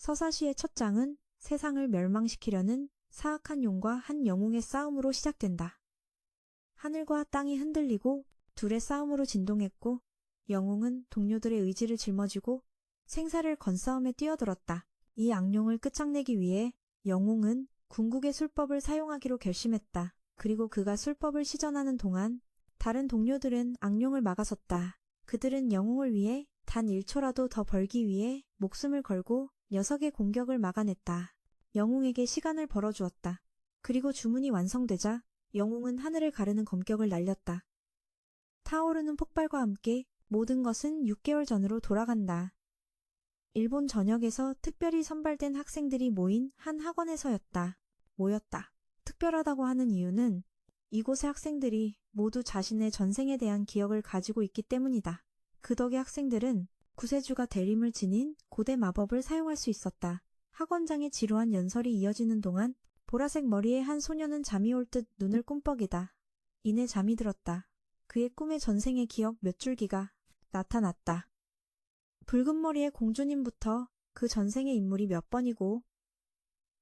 서사시의 첫 장은 세상을 멸망시키려는 사악한 용과 한 영웅의 싸움으로 시작된다. 하늘과 땅이 흔들리고 둘의 싸움으로 진동했고 영웅은 동료들의 의지를 짊어지고 생사를 건 싸움에 뛰어들었다. 이 악룡을 끝장내기 위해 영웅은 궁극의 술법을 사용하기로 결심했다. 그리고 그가 술법을 시전하는 동안 다른 동료들은 악룡을 막아섰다. 그들은 영웅을 위해 단 1초라도 더 벌기 위해 목숨을 걸고 녀석의 공격을 막아냈다. 영웅에게 시간을 벌어주었다. 그리고 주문이 완성되자 영웅은 하늘을 가르는 검격을 날렸다. 타오르는 폭발과 함께 모든 것은 6개월 전으로 돌아간다. 일본 전역에서 특별히 선발된 학생들이 모인 한 학원에서였다. 모였다. 특별하다고 하는 이유는 이곳의 학생들이 모두 자신의 전생에 대한 기억을 가지고 있기 때문이다. 그 덕에 학생들은 구세주가 대림을 지닌 고대 마법을 사용할 수 있었다. 학원장의 지루한 연설이 이어지는 동안 보라색 머리의 한 소녀는 잠이 올 듯 눈을 꿈뻑이다. 이내 잠이 들었다. 그의 꿈의 전생의 기억 몇 줄기가 나타났다. 붉은 머리의 공주님부터 그 전생의 인물이 몇 번이고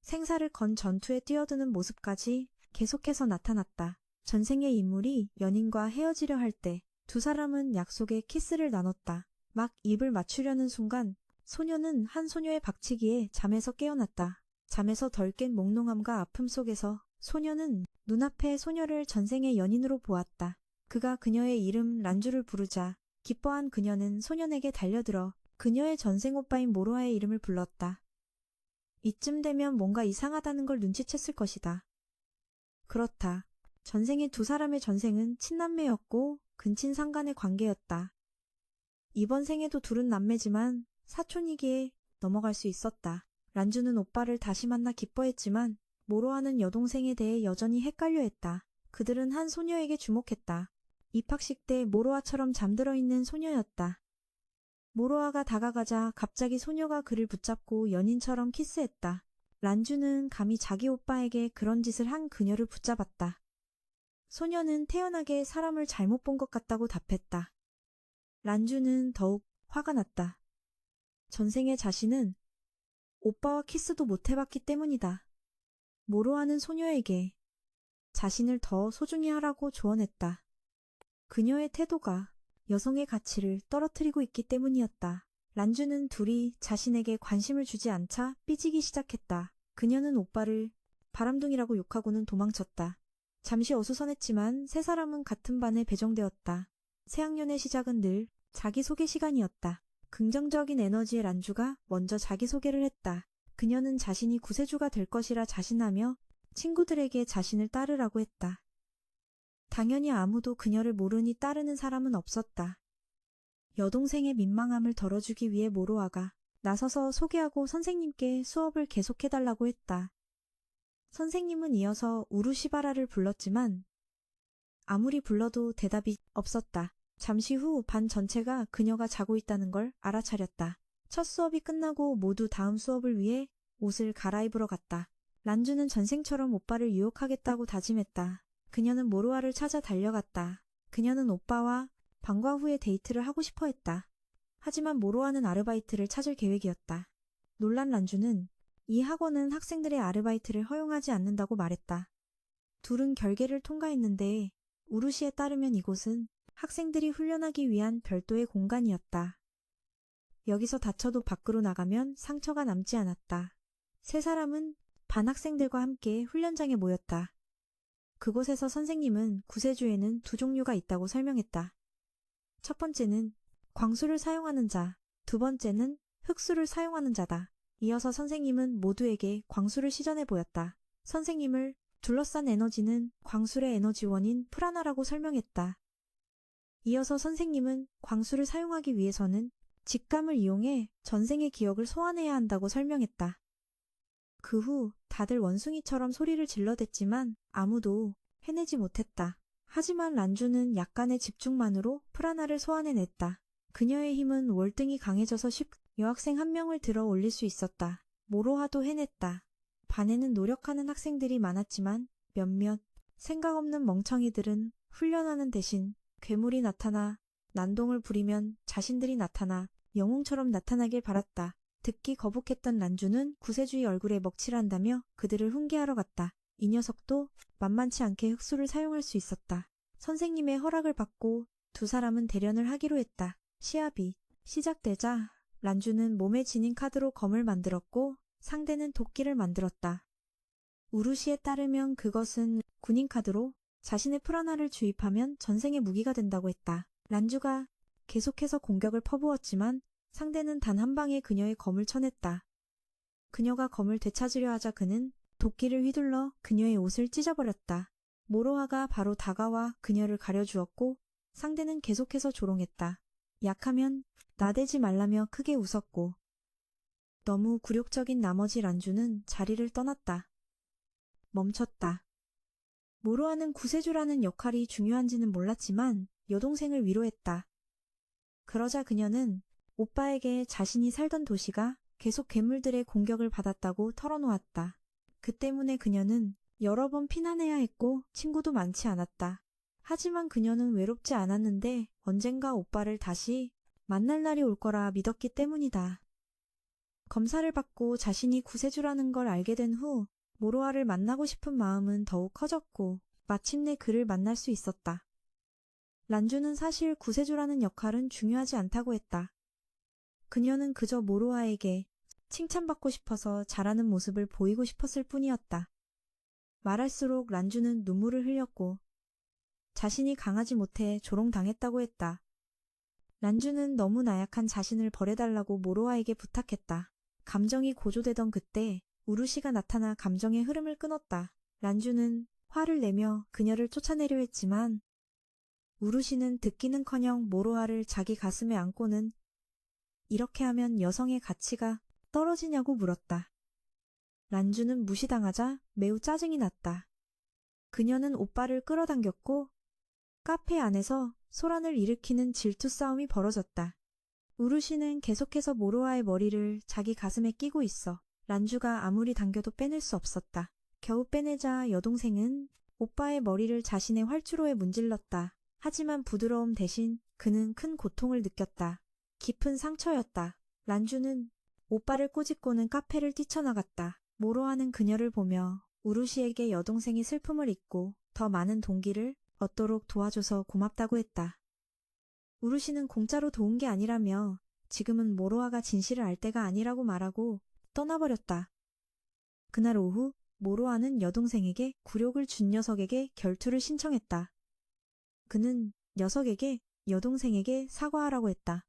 생사를 건 전투에 뛰어드는 모습까지 계속해서 나타났다. 전생의 인물이 연인과 헤어지려 할 때 두 사람은 약속의 키스를 나눴다. 막 입을 맞추려는 순간 소녀는 한 소녀의 박치기에 잠에서 깨어났다. 잠에서 덜 깬 몽롱함과 아픔 속에서 소녀는 눈앞에 소녀를 전생의 연인으로 보았다. 그가 그녀의 이름 란주를 부르자 기뻐한 그녀는 소년에게 달려들어 그녀의 전생 오빠인 모로아의 이름을 불렀다. 이쯤 되면 뭔가 이상하다는 걸 눈치챘을 것이다. 그렇다. 전생의 두 사람의 전생은 친남매였고 근친상간의 관계였다. 이번 생에도 둘은 남매지만 사촌이기에 넘어갈 수 있었다. 란주는 오빠를 다시 만나 기뻐했지만 모로아는 여동생에 대해 여전히 헷갈려했다. 그들은 한 소녀에게 주목했다. 입학식 때 모로아처럼 잠들어 있는 소녀였다. 모로아가 다가가자 갑자기 소녀가 그를 붙잡고 연인처럼 키스했다. 란주는 감히 자기 오빠에게 그런 짓을 한 그녀를 붙잡았다. 소녀는 태연하게 사람을 잘못 본 것 같다고 답했다. 란주는 더욱 화가 났다. 전생의 자신은 오빠와 키스도 못 해봤기 때문이다. 모로아는 소녀에게 자신을 더 소중히 하라고 조언했다. 그녀의 태도가 여성의 가치를 떨어뜨리고 있기 때문이었다. 란주는 둘이 자신에게 관심을 주지 않자 삐지기 시작했다. 그녀는 오빠를 바람둥이라고 욕하고는 도망쳤다. 잠시 어수선했지만 세 사람은 같은 반에 배정되었다. 새 학년의 시작은 늘 자기소개 시간이었다. 긍정적인 에너지의 란주가 먼저 자기소개를 했다. 그녀는 자신이 구세주가 될 것이라 자신하며 친구들에게 자신을 따르라고 했다. 당연히 아무도 그녀를 모르니 따르는 사람은 없었다. 여동생의 민망함을 덜어주기 위해 모로아가 나서서 소개하고 선생님께 수업을 계속해달라고 했다. 선생님은 이어서 우루시바라를 불렀지만 아무리 불러도 대답이 없었다. 잠시 후 반 전체가 그녀가 자고 있다는 걸 알아차렸다. 첫 수업이 끝나고 모두 다음 수업을 위해 옷을 갈아입으러 갔다. 란주는 전생처럼 오빠를 유혹하겠다고 다짐했다. 그녀는 모로아를 찾아 달려갔다. 그녀는 오빠와 방과 후에 데이트를 하고 싶어 했다. 하지만 모로아는 아르바이트를 찾을 계획이었다. 놀란 란주는 이 학원은 학생들의 아르바이트를 허용하지 않는다고 말했다. 둘은 결계를 통과했는데 우루시에 따르면 이곳은 학생들이 훈련하기 위한 별도의 공간이었다. 여기서 다쳐도 밖으로 나가면 상처가 남지 않았다. 세 사람은 반 학생들과 함께 훈련장에 모였다. 그곳에서 선생님은 구세주에는 두 종류가 있다고 설명했다. 첫 번째는 광수를 사용하는 자, 두 번째는 흑수를 사용하는 자다. 이어서 선생님은 모두에게 광수를 시전해 보였다. 선생님을 둘러싼 에너지는 광술의 에너지원인 프라나라고 설명했다. 이어서 선생님은 광수를 사용하기 위해서는 직감을 이용해 전생의 기억을 소환해야 한다고 설명했다. 그 후 다들 원숭이처럼 소리를 질러댔지만 아무도 해내지 못했다. 하지만 란주는 약간의 집중만으로 프라나를 소환해냈다. 그녀의 힘은 월등히 강해져서 여학생 한 명을 들어 올릴 수 있었다. 모로하도 해냈다. 반에는 노력하는 학생들이 많았지만 몇몇 생각 없는 멍청이들은 훈련하는 대신 괴물이 나타나 난동을 부리면 자신들이 나타나 영웅처럼 나타나길 바랐다. 듣기 거북했던 란주는 구세주의 얼굴에 먹칠한다며 그들을 훈계하러 갔다. 이 녀석도 만만치 않게 흑수를 사용할 수 있었다. 선생님의 허락을 받고 두 사람은 대련을 하기로 했다. 시합이 시작되자 란주는 몸에 지닌 카드로 검을 만들었고 상대는 도끼를 만들었다. 우루시에 따르면 그것은 군인 카드로 자신의 풀 하나를 주입하면 전생의 무기가 된다고 했다. 란주가 계속해서 공격을 퍼부었지만 상대는 단 한 방에 그녀의 검을 쳐냈다. 그녀가 검을 되찾으려 하자 그는 도끼를 휘둘러 그녀의 옷을 찢어버렸다. 모로아가 바로 다가와 그녀를 가려주었고 상대는 계속해서 조롱했다. 약하면 나대지 말라며 크게 웃었고 너무 굴욕적인 나머지 란주는 자리를 떠났다. 멈췄다. 모로아는 구세주라는 역할이 중요한지는 몰랐지만 여동생을 위로했다. 그러자 그녀는 오빠에게 자신이 살던 도시가 계속 괴물들의 공격을 받았다고 털어놓았다. 그 때문에 그녀는 여러 번 피난해야 했고 친구도 많지 않았다. 하지만 그녀는 외롭지 않았는데 언젠가 오빠를 다시 만날 날이 올 거라 믿었기 때문이다. 검사를 받고 자신이 구세주라는 걸 알게 된 후 모로아를 만나고 싶은 마음은 더욱 커졌고 마침내 그를 만날 수 있었다. 란주는 사실 구세주라는 역할은 중요하지 않다고 했다. 그녀는 그저 모로아에게 칭찬받고 싶어서 잘하는 모습을 보이고 싶었을 뿐이었다. 말할수록 란주는 눈물을 흘렸고 자신이 강하지 못해 조롱당했다고 했다. 란주는 너무 나약한 자신을 버려달라고 모로아에게 부탁했다. 감정이 고조되던 그때 우루시가 나타나 감정의 흐름을 끊었다. 란주는 화를 내며 그녀를 쫓아내려 했지만 우루시는 듣기는커녕 모로아를 자기 가슴에 안고는 이렇게 하면 여성의 가치가 떨어지냐고 물었다. 란주는 무시당하자 매우 짜증이 났다. 그녀는 오빠를 끌어당겼고 카페 안에서 소란을 일으키는 질투 싸움이 벌어졌다. 우루시는 계속해서 모로아의 머리를 자기 가슴에 끼고 있어 란주가 아무리 당겨도 빼낼 수 없었다. 겨우 빼내자 여동생은 오빠의 머리를 자신의 활주로에 문질렀다. 하지만 부드러움 대신 그는 큰 고통을 느꼈다. 깊은 상처였다. 란주는 오빠를 꼬집고는 카페를 뛰쳐나갔다. 모로아는 그녀를 보며 우루시에게 여동생이 슬픔을 잊고 더 많은 동기를 얻도록 도와줘서 고맙다고 했다. 우루시는 공짜로 도운 게 아니라며 지금은 모로아가 진실을 알 때가 아니라고 말하고 떠나버렸다. 그날 오후 모로아는 여동생에게 굴욕을 준 녀석에게 결투를 신청했다. 그는 녀석에게 여동생에게 사과하라고 했다.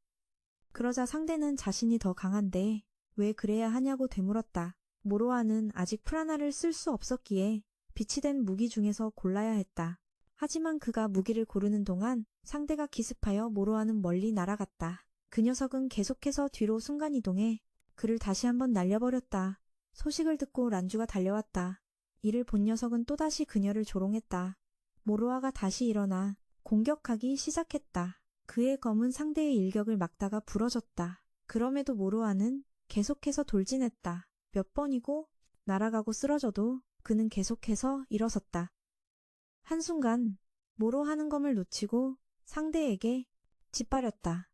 그러자 상대는 자신이 더 강한데 왜 그래야 하냐고 되물었다. 모로아는 아직 풀 하나를 쓸 수 없었기에 빛이 된 무기 중에서 골라야 했다. 하지만 그가 무기를 고르는 동안 상대가 기습하여 모로아는 멀리 날아갔다. 그 녀석은 계속해서 뒤로 순간이동해 그를 다시 한번 날려버렸다. 소식을 듣고 란주가 달려왔다. 이를 본 녀석은 또다시 그녀를 조롱했다. 모로아가 다시 일어나 공격하기 시작했다. 그의 검은 상대의 일격을 막다가 부러졌다. 그럼에도 모로아는 계속해서 돌진했다. 몇 번이고 날아가고 쓰러져도 그는 계속해서 일어섰다. 한순간 모로아는 검을 놓치고 상대에게 짓밟았다.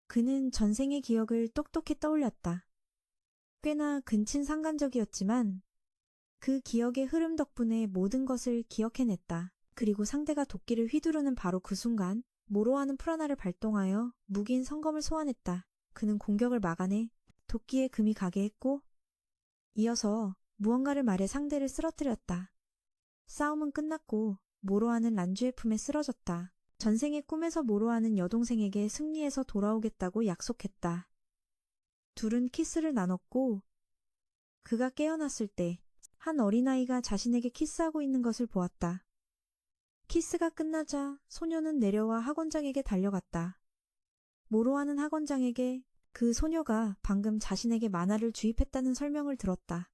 그는 전생의 기억을 똑똑히 떠올렸다. 꽤나 근친상간적이었지만 그 기억의 흐름 덕분에 모든 것을 기억해냈다. 그리고 상대가 도끼를 휘두르는 바로 그 순간 모로아는 풀 하나를 발동하여 무기인 성검을 소환했다. 그는 공격을 막아내 도끼에 금이 가게 했고 이어서 무언가를 말해 상대를 쓰러뜨렸다. 싸움은 끝났고 모로아는 란주의 품에 쓰러졌다. 전생의 꿈에서 모로아는 여동생에게 승리해서 돌아오겠다고 약속했다. 둘은 키스를 나눴고 그가 깨어났을 때 한 어린아이가 자신에게 키스하고 있는 것을 보았다. 키스가 끝나자 소녀는 내려와 학원장에게 달려갔다. 모로아는 학원장에게 그 소녀가 방금 자신에게 만화를 주입했다는 설명을 들었다.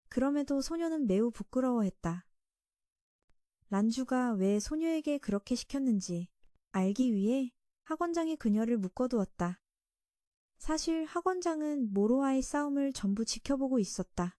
그럼에도 소녀는 매우 부끄러워했다. 란주가 왜 소녀에게 그렇게 시켰는지 알기 위해 학원장이 그녀를 묶어두었다. 사실 학원장은 모로아의 싸움을 전부 지켜보고 있었다.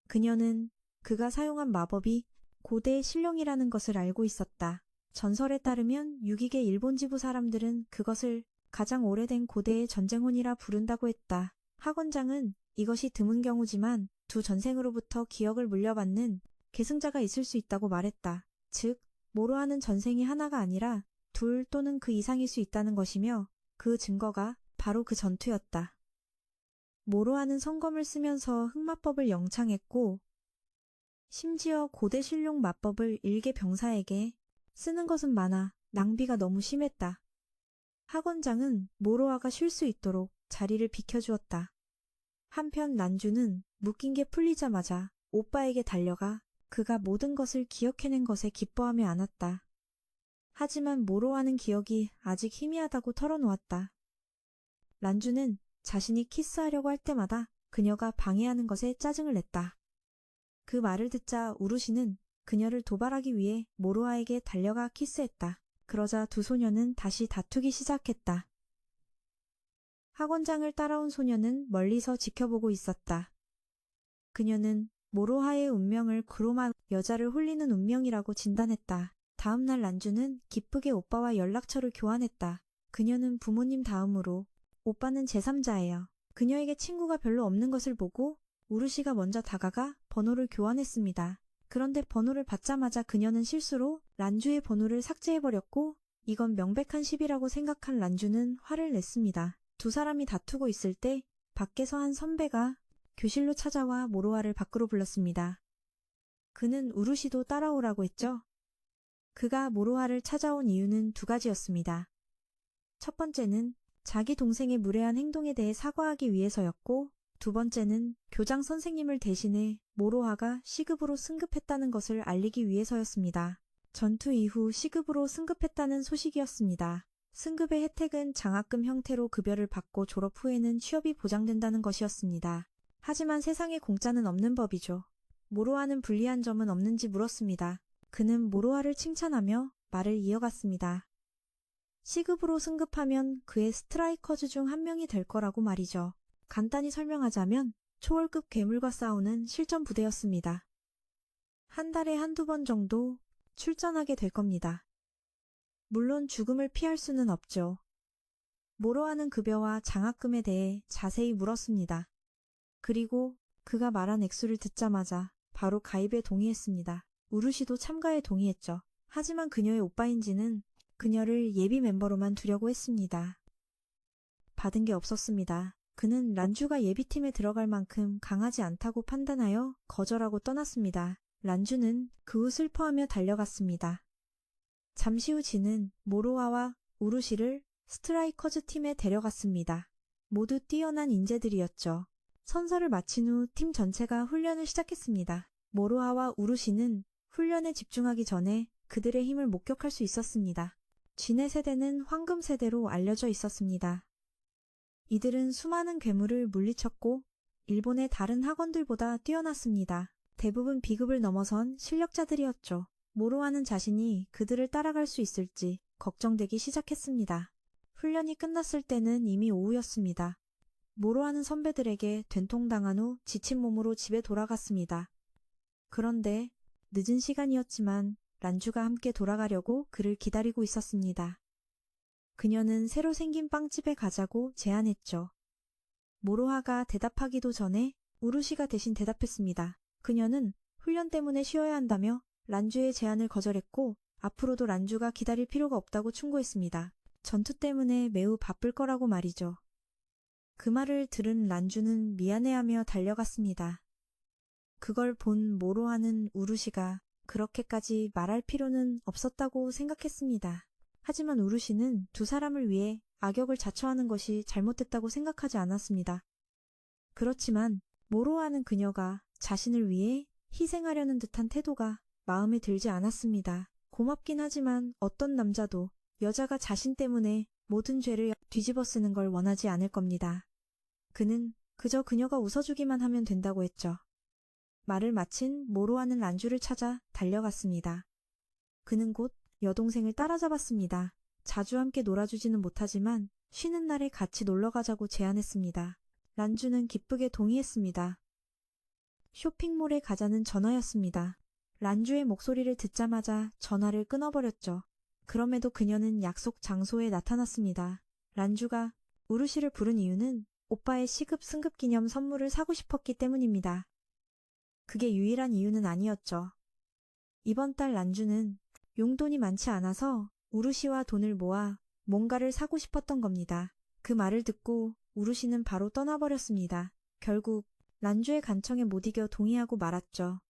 그녀는 그가 사용한 마법이 고대의 신령이라는 것을 알고 있었다. 전설에 따르면 유기계 일본 지부 사람들은 그것을 가장 오래된 고대의 전쟁혼이라 부른다고 했다. 학원장은 이것이 드문 경우지만 두 전생으로부터 기억을 물려받는 계승자가 있을 수 있다고 말했다. 즉, 모로하는 전생이 하나가 아니라 둘 또는 그 이상일 수 있다는 것이며 그 증거가 바로 그 전투였다. 모로하는 성검을 쓰면서 흑마법을 영창했고 심지어 고대 실용 마법을 일개 병사에게 쓰는 것은 많아 낭비가 너무 심했다. 학원장은 모로하가 쉴 수 있도록 자리를 비켜주었다. 한편 란주는 묶인 게 풀리자마자 오빠에게 달려가 그가 모든 것을 기억해낸 것에 기뻐하며 안았다. 하지만 모로하는 기억이 아직 희미하다고 털어놓았다. 란주는 자신이 키스하려고 할 때마다 그녀가 방해하는 것에 짜증을 냈다. 그 말을 듣자 우루시는 그녀를 도발하기 위해 모로하에게 달려가 키스했다. 그러자 두 소녀는 다시 다투기 시작했다. 학원장을 따라온 소녀는 멀리서 지켜보고 있었다. 그녀는 모로하의 운명을 그로마 여자를 홀리는 운명이라고 진단했다. 다음날 란주는 기쁘게 오빠와 연락처를 교환했다. 그녀는 부모님 다음으로 오빠는 제3자예요. 그녀에게 친구가 별로 없는 것을 보고 우루시가 먼저 다가가 번호를 교환했습니다. 그런데 번호를 받자마자 그녀는 실수로 란주의 번호를 삭제해버렸고 이건 명백한 시비라고 생각한 란주는 화를 냈습니다. 두 사람이 다투고 있을 때 밖에서 한 선배가 교실로 찾아와 모로하를 밖으로 불렀습니다. 그는 우루시도 따라오라고 했죠. 그가 모로하를 찾아온 이유는 두 가지였습니다. 첫 번째는 자기 동생의 무례한 행동에 대해 사과하기 위해서였고 두 번째는 교장 선생님을 대신해 모로하가 시급으로 승급했다는 것을 알리기 위해서였습니다. 전투 이후 시급으로 승급했다는 소식이었습니다. 승급의 혜택은 장학금 형태로 급여를 받고 졸업 후에는 취업이 보장된다는 것이었습니다. 하지만 세상에 공짜는 없는 법이죠. 모로하는 불리한 점은 없는지 물었습니다. 그는 모로하를 칭찬하며 말을 이어갔습니다. 시급으로 승급하면 그의 스트라이커즈 중 한 명이 될 거라고 말이죠. 간단히 설명하자면 초월급 괴물과 싸우는 실전 부대였습니다. 한 달에 한두 번 정도 출전하게 될 겁니다. 물론 죽음을 피할 수는 없죠. 모로하는 급여와 장학금에 대해 자세히 물었습니다. 그리고 그가 말한 액수를 듣자마자 바로 가입에 동의했습니다. 우루시도 참가에 동의했죠. 하지만 그녀의 오빠인지는 그녀를 예비 멤버로만 두려고 했습니다. 받은 게 없었습니다. 그는 란주가 예비팀에 들어갈 만큼 강하지 않다고 판단하여 거절하고 떠났습니다. 란주는 그 후 슬퍼하며 달려갔습니다. 잠시 후 진은 모로하와 우루시를 스트라이커즈 팀에 데려갔습니다. 모두 뛰어난 인재들이었죠. 선서를 마친 후 팀 전체가 훈련을 시작했습니다. 모로하와 우루시는 훈련에 집중하기 전에 그들의 힘을 목격할 수 있었습니다. 진의 세대는 황금 세대로 알려져 있었습니다. 이들은 수많은 괴물을 물리쳤고 일본의 다른 학원들보다 뛰어났습니다. 대부분 비급을 넘어선 실력자들이었죠. 모로하는 자신이 그들을 따라갈 수 있을지 걱정되기 시작했습니다. 훈련이 끝났을 때는 이미 오후였습니다. 모로하는 선배들에게 된통당한 후 지친 몸으로 집에 돌아갔습니다. 그런데 늦은 시간이었지만 란주가 함께 돌아가려고 그를 기다리고 있었습니다. 그녀는 새로 생긴 빵집에 가자고 제안했죠. 모로하가 대답하기도 전에 우루시가 대신 대답했습니다. 그녀는 훈련 때문에 쉬어야 한다며 란주의 제안을 거절했고 앞으로도 란주가 기다릴 필요가 없다고 충고했습니다. 전투 때문에 매우 바쁠 거라고 말이죠. 그 말을 들은 란주는 미안해하며 달려갔습니다. 그걸 본 모로하는 우루시가 그렇게까지 말할 필요는 없었다고 생각했습니다. 하지만 우루시는 두 사람을 위해 악역을 자처하는 것이 잘못됐다고 생각하지 않았습니다. 그렇지만 모로하는 그녀가 자신을 위해 희생하려는 듯한 태도가 마음에 들지 않았습니다. 고맙긴 하지만 어떤 남자도 여자가 자신 때문에 모든 죄를 뒤집어 쓰는 걸 원하지 않을 겁니다. 그는 그저 그녀가 웃어주기만 하면 된다고 했죠. 말을 마친 모로하는 란주를 찾아 달려갔습니다. 그는 곧 여동생을 따라잡았습니다. 자주 함께 놀아주지는 못하지만 쉬는 날에 같이 놀러가자고 제안했습니다. 란주는 기쁘게 동의했습니다. 쇼핑몰에 가자는 전화였습니다. 란주의 목소리를 듣자마자 전화를 끊어버렸죠. 그럼에도 그녀는 약속 장소에 나타났습니다. 란주가 우루시를 부른 이유는 오빠의 시급 승급 기념 선물을 사고 싶었기 때문입니다. 그게 유일한 이유는 아니었죠. 이번 달 란주는 용돈이 많지 않아서 우루시와 돈을 모아 뭔가를 사고 싶었던 겁니다. 그 말을 듣고 우루시는 바로 떠나버렸습니다. 결국 란주의 간청에 못 이겨 동의하고 말았죠.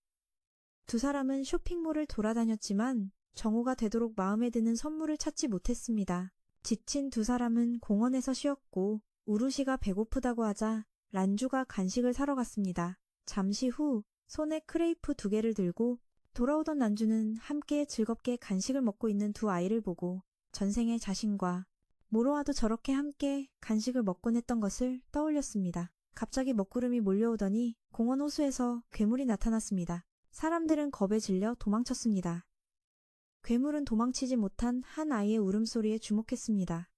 두 사람은 쇼핑몰을 돌아다녔지만 정오가 되도록 마음에 드는 선물을 찾지 못했습니다. 지친 두 사람은 공원에서 쉬었고 우루시가 배고프다고 하자 란주가 간식을 사러 갔습니다. 잠시 후 손에 크레이프 2개를 들고 돌아오던 란주는 함께 즐겁게 간식을 먹고 있는 두 아이를 보고 전생의 자신과 모로아도 저렇게 함께 간식을 먹곤 했던 것을 떠올렸습니다. 갑자기 먹구름이 몰려오더니 공원 호수에서 괴물이 나타났습니다. 사람들은 겁에 질려 도망쳤습니다. 괴물은 도망치지 못한 한 아이의 울음소리에 주목했습니다.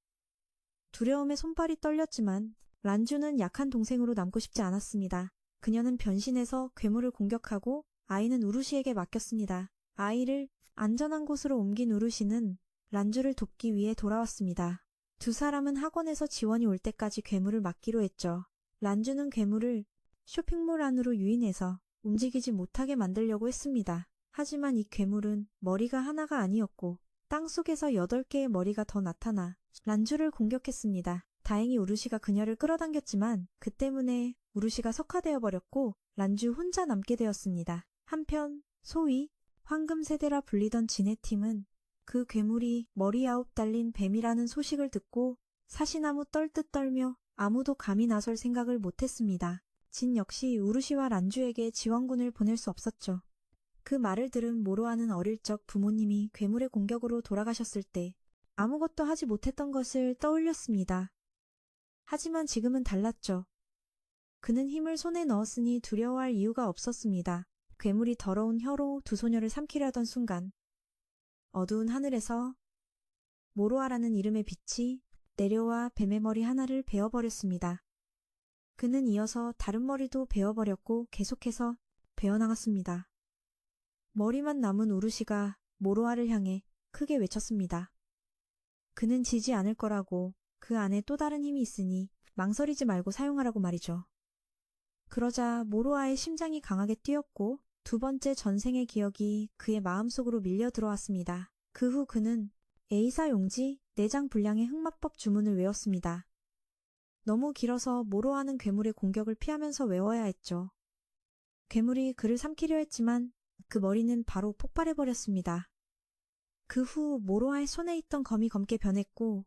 두려움에 손발이 떨렸지만 란주는 약한 동생으로 남고 싶지 않았습니다. 그녀는 변신해서 괴물을 공격하고 아이는 우루시에게 맡겼습니다. 아이를 안전한 곳으로 옮긴 우루시는 란주를 돕기 위해 돌아왔습니다. 두 사람은 학원에서 지원이 올 때까지 괴물을 막기로 했죠. 란주는 괴물을 쇼핑몰 안으로 유인해서 움직이지 못하게 만들려고 했습니다. 하지만 이 괴물은 머리가 하나가 아니었고 땅속에서 8개의 머리가 더 나타나 란주를 공격했습니다. 다행히 우루시가 그녀를 끌어당겼지만 그 때문에 우루시가 석화되어 버렸고 란주 혼자 남게 되었습니다. 한편 소위 황금세대라 불리던 진해팀은 그 괴물이 머리 9 달린 뱀이라는 소식을 듣고 사시나무 떨듯 떨며 아무도 감히 나설 생각을 못했습니다. 진 역시 우루시와 란주에게 지원군을 보낼 수 없었죠. 그 말을 들은 모로아는 어릴 적 부모님이 괴물의 공격으로 돌아가셨을 때 아무것도 하지 못했던 것을 떠올렸습니다. 하지만 지금은 달랐죠. 그는 힘을 손에 넣었으니 두려워할 이유가 없었습니다. 괴물이 더러운 혀로 두 소녀를 삼키려 하던 순간 어두운 하늘에서 모로아라는 이름의 빛이 내려와 뱀의 머리 하나를 베어버렸습니다. 그는 이어서 다른 머리도 베어버렸고 계속해서 베어나갔습니다. 머리만 남은 우루시가 모로아를 향해 크게 외쳤습니다. 그는 지지 않을 거라고, 그 안에 또 다른 힘이 있으니 망설이지 말고 사용하라고 말이죠. 그러자 모로아의 심장이 강하게 뛰었고 두 번째 전생의 기억이 그의 마음속으로 밀려 들어왔습니다. 그 후 그는 에이사 용지 내장 불량의 흑마법 주문을 외웠습니다. 너무 길어서 모로아는 괴물의 공격을 피하면서 외워야 했죠. 괴물이 그를 삼키려 했지만 그 머리는 바로 폭발해버렸습니다. 그 후 모로아의 손에 있던 검이 검게 변했고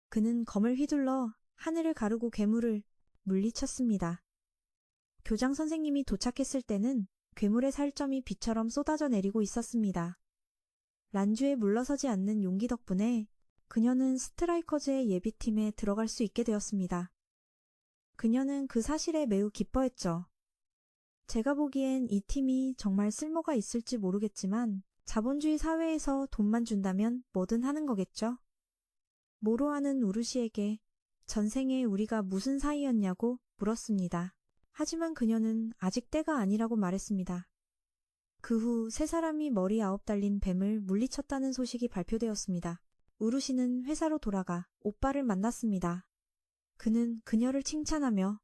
그는 검을 휘둘러 하늘을 가르고 괴물을 물리쳤습니다. 교장 선생님이 도착했을 때는 괴물의 살점이 비처럼 쏟아져 내리고 있었습니다. 란주에 물러서지 않는 용기 덕분에 그녀는 스트라이커즈의 예비팀에 들어갈 수 있게 되었습니다. 그녀는 그 사실에 매우 기뻐했죠. 제가 보기엔 이 팀이 정말 쓸모가 있을지 모르겠지만 자본주의 사회에서 돈만 준다면 뭐든 하는 거겠죠? 모로아는 우루시에게 전생에 우리가 무슨 사이였냐고 물었습니다. 하지만 그녀는 아직 때가 아니라고 말했습니다. 그 후 세 사람이 머리 9 달린 뱀을 물리쳤다는 소식이 발표되었습니다. 우루시는 회사로 돌아가 오빠를 만났습니다. 그는 그녀를 칭찬하며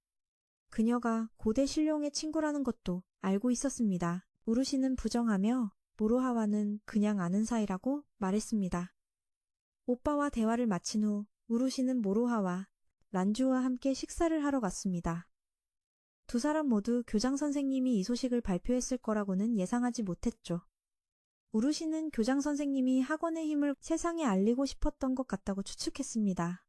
그녀가 고대 신룡의 친구라는 것도 알고 있었습니다. 우루시는 부정하며 모로하와는 그냥 아는 사이라고 말했습니다. 오빠와 대화를 마친 후 우루시는 모로하와 란주와 함께 식사를 하러 갔습니다. 두 사람 모두 교장 선생님이 이 소식을 발표했을 거라고는 예상하지 못했죠. 우루시는 교장 선생님이 학원의 힘을 세상에 알리고 싶었던 것 같다고 추측했습니다.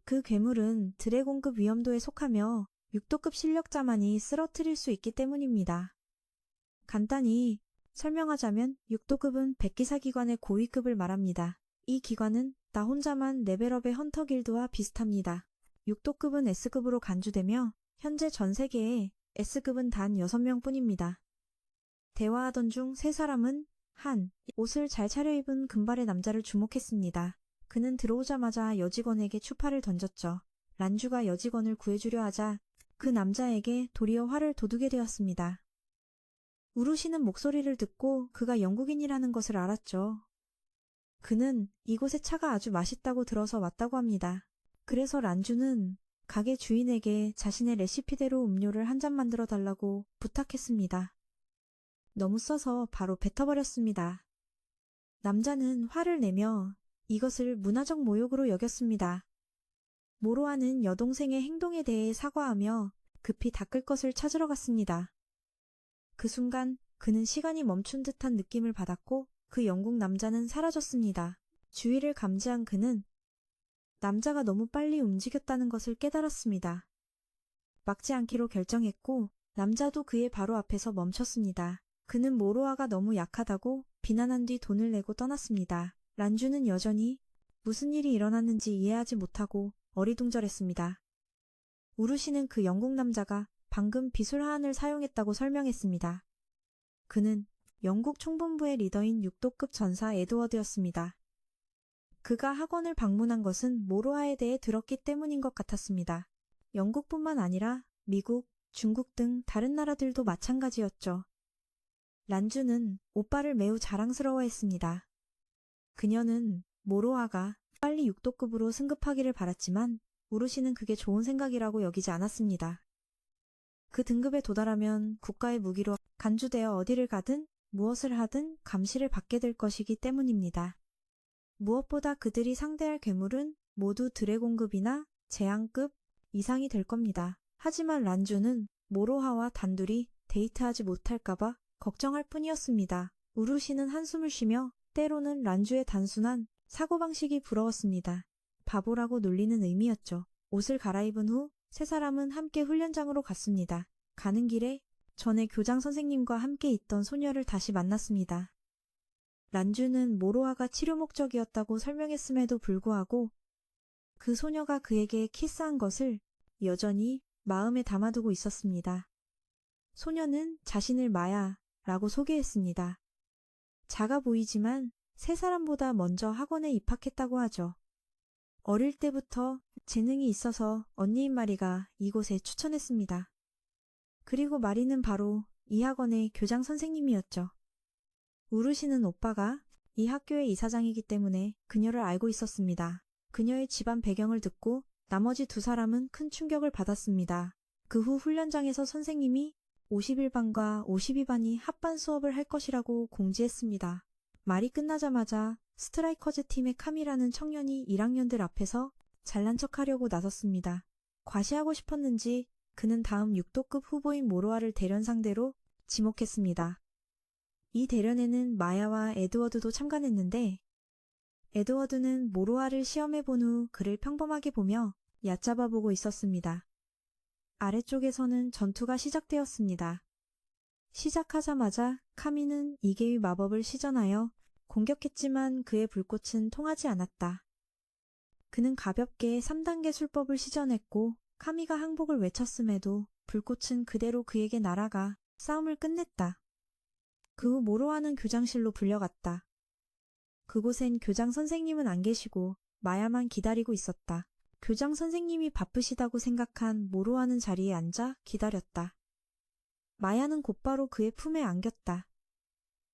그 괴물은 드래곤급 위험도에 속하며 6도급 실력자만이 쓰러뜨릴 수 있기 때문입니다. 간단히 설명하자면 6도급은 백기사 기관의 고위급을 말합니다. 이 기관은 나 혼자만 레벨업의 헌터 길드와 비슷합니다. 6도급은 S급으로 간주되며 현재 전 세계에 S급은 단 6명뿐입니다. 대화하던 중 세 사람은 한 옷을 잘 차려입은 금발의 남자를 주목했습니다. 그는 들어오자마자 여직원에게 추파를 던졌죠. 란주가 여직원을 구해주려 하자 그 남자에게 도리어 화를 돋우게 되었습니다. 우루시는 목소리를 듣고 그가 영국인이라는 것을 알았죠. 그는 이곳의 차가 아주 맛있다고 들어서 왔다고 합니다. 그래서 란주는 가게 주인에게 자신의 레시피대로 음료를 한 잔 만들어 달라고 부탁했습니다. 너무 써서 바로 뱉어버렸습니다. 남자는 화를 내며 이것을 문화적 모욕으로 여겼습니다. 모로아는 여동생의 행동에 대해 사과하며 급히 닦을 것을 찾으러 갔습니다. 그 순간 그는 시간이 멈춘 듯한 느낌을 받았고 그 영국 남자는 사라졌습니다. 주위를 감지한 그는 남자가 너무 빨리 움직였다는 것을 깨달았습니다. 막지 않기로 결정했고 남자도 그의 바로 앞에서 멈췄습니다. 그는 모로아가 너무 약하다고 비난한 뒤 돈을 내고 떠났습니다. 란주는 여전히 무슨 일이 일어났는지 이해하지 못하고 어리둥절했습니다. 우르시는 그 영국 남자가 방금 비술하안을 사용했다고 설명했습니다. 그는 영국 총본부의 리더인 6도급 전사 에드워드였습니다. 그가 학원을 방문한 것은 모로아에 대해 들었기 때문인 것 같았습니다. 영국뿐만 아니라 미국, 중국 등 다른 나라들도 마찬가지였죠. 란주는 오빠를 매우 자랑스러워했습니다. 그녀는 모로아가 빨리 6도급으로 승급하기를 바랐지만 우르시는 그게 좋은 생각이라고 여기지 않았습니다. 그 등급에 도달하면 국가의 무기로 간주되어 어디를 가든 무엇을 하든 감시를 받게 될 것이기 때문입니다. 무엇보다 그들이 상대할 괴물은 모두 드래곤급이나 재앙급 이상이 될 겁니다. 하지만 란주는 모로아와 단둘이 데이트하지 못할까봐 걱정할 뿐이었습니다. 우르시는 한숨을 쉬며 때로는 란주의 단순한 사고방식이 부러웠습니다. 바보라고 놀리는 의미였죠. 옷을 갈아입은 후 세 사람은 함께 훈련장으로 갔습니다. 가는 길에 전에 교장 선생님과 함께 있던 소녀를 다시 만났습니다. 란주는 모로아가 치료 목적이었다고 설명했음에도 불구하고 그 소녀가 그에게 키스한 것을 여전히 마음에 담아두고 있었습니다. 소녀는 자신을 마야라고 소개했습니다. 작아 보이지만 세 사람보다 먼저 학원에 입학했다고 하죠. 어릴 때부터 재능이 있어서 언니인 마리가 이곳에 추천했습니다. 그리고 마리는 바로 이 학원의 교장 선생님이었죠. 우르시는 오빠가 이 학교의 이사장이기 때문에 그녀를 알고 있었습니다. 그녀의 집안 배경을 듣고 나머지 두 사람은 큰 충격을 받았습니다. 그 후 훈련장에서 선생님이 51반과 52반이 합반 수업을 할 것이라고 공지했습니다. 말이 끝나자마자 스트라이커즈 팀의 카미라는 청년이 1학년들 앞에서 잘난 척하려고 나섰습니다. 과시하고 싶었는지 그는 다음 6도급 후보인 모로아를 대련 상대로 지목했습니다. 이 대련에는 마야와 에드워드도 참관했는데 에드워드는 모로아를 시험해본 후 그를 평범하게 보며 얕잡아 보고 있었습니다. 아래쪽에서는 전투가 시작되었습니다. 시작하자마자 카미는 이계의 마법을 시전하여 공격했지만 그의 불꽃은 통하지 않았다. 그는 가볍게 3단계 술법을 시전했고 카미가 항복을 외쳤음에도 불꽃은 그대로 그에게 날아가 싸움을 끝냈다. 그 후 모로아는 교장실로 불려갔다. 그곳엔 교장 선생님은 안 계시고 마야만 기다리고 있었다. 교장 선생님이 바쁘시다고 생각한 모로아는 자리에 앉아 기다렸다. 마야는 곧바로 그의 품에 안겼다.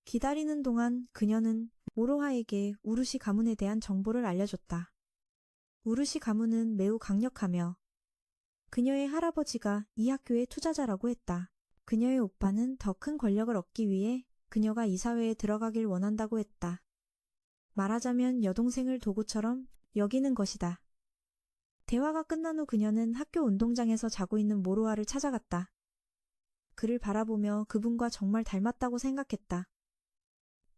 기다리는 동안 그녀는 모로아에게 우르시 가문에 대한 정보를 알려줬다. 우르시 가문은 매우 강력하며 그녀의 할아버지가 이 학교의 투자자라고 했다. 그녀의 오빠는 더 큰 권력을 얻기 위해 그녀가 이사회에 들어가길 원한다고 했다. 말하자면 여동생을 도구처럼 여기는 것이다. 대화가 끝난 후 그녀는 학교 운동장에서 자고 있는 모로아를 찾아갔다. 그를 바라보며 그분과 정말 닮았다고 생각했다.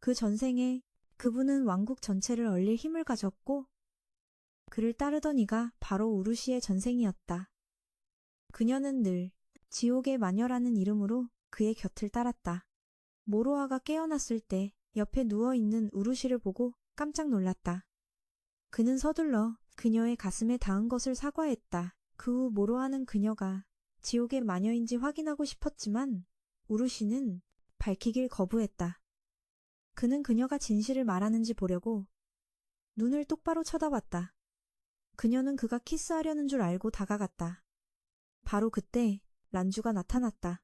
그 전생에 그분은 왕국 전체를 얼릴 힘을 가졌고 그를 따르던 이가 바로 우르시의 전생이었다. 그녀는 늘 지옥의 마녀라는 이름으로 그의 곁을 따랐다. 모로아가 깨어났을 때 옆에 누워있는 우르시를 보고 깜짝 놀랐다. 그는 서둘러 그녀의 가슴에 닿은 것을 사과했다. 그 후 모로아는 그녀가 지옥의 마녀인지 확인하고 싶었지만 우르시는 밝히길 거부했다. 그는 그녀가 진실을 말하는지 보려고 눈을 똑바로 쳐다봤다. 그녀는 그가 키스하려는 줄 알고 다가갔다. 바로 그때 란주가 나타났다.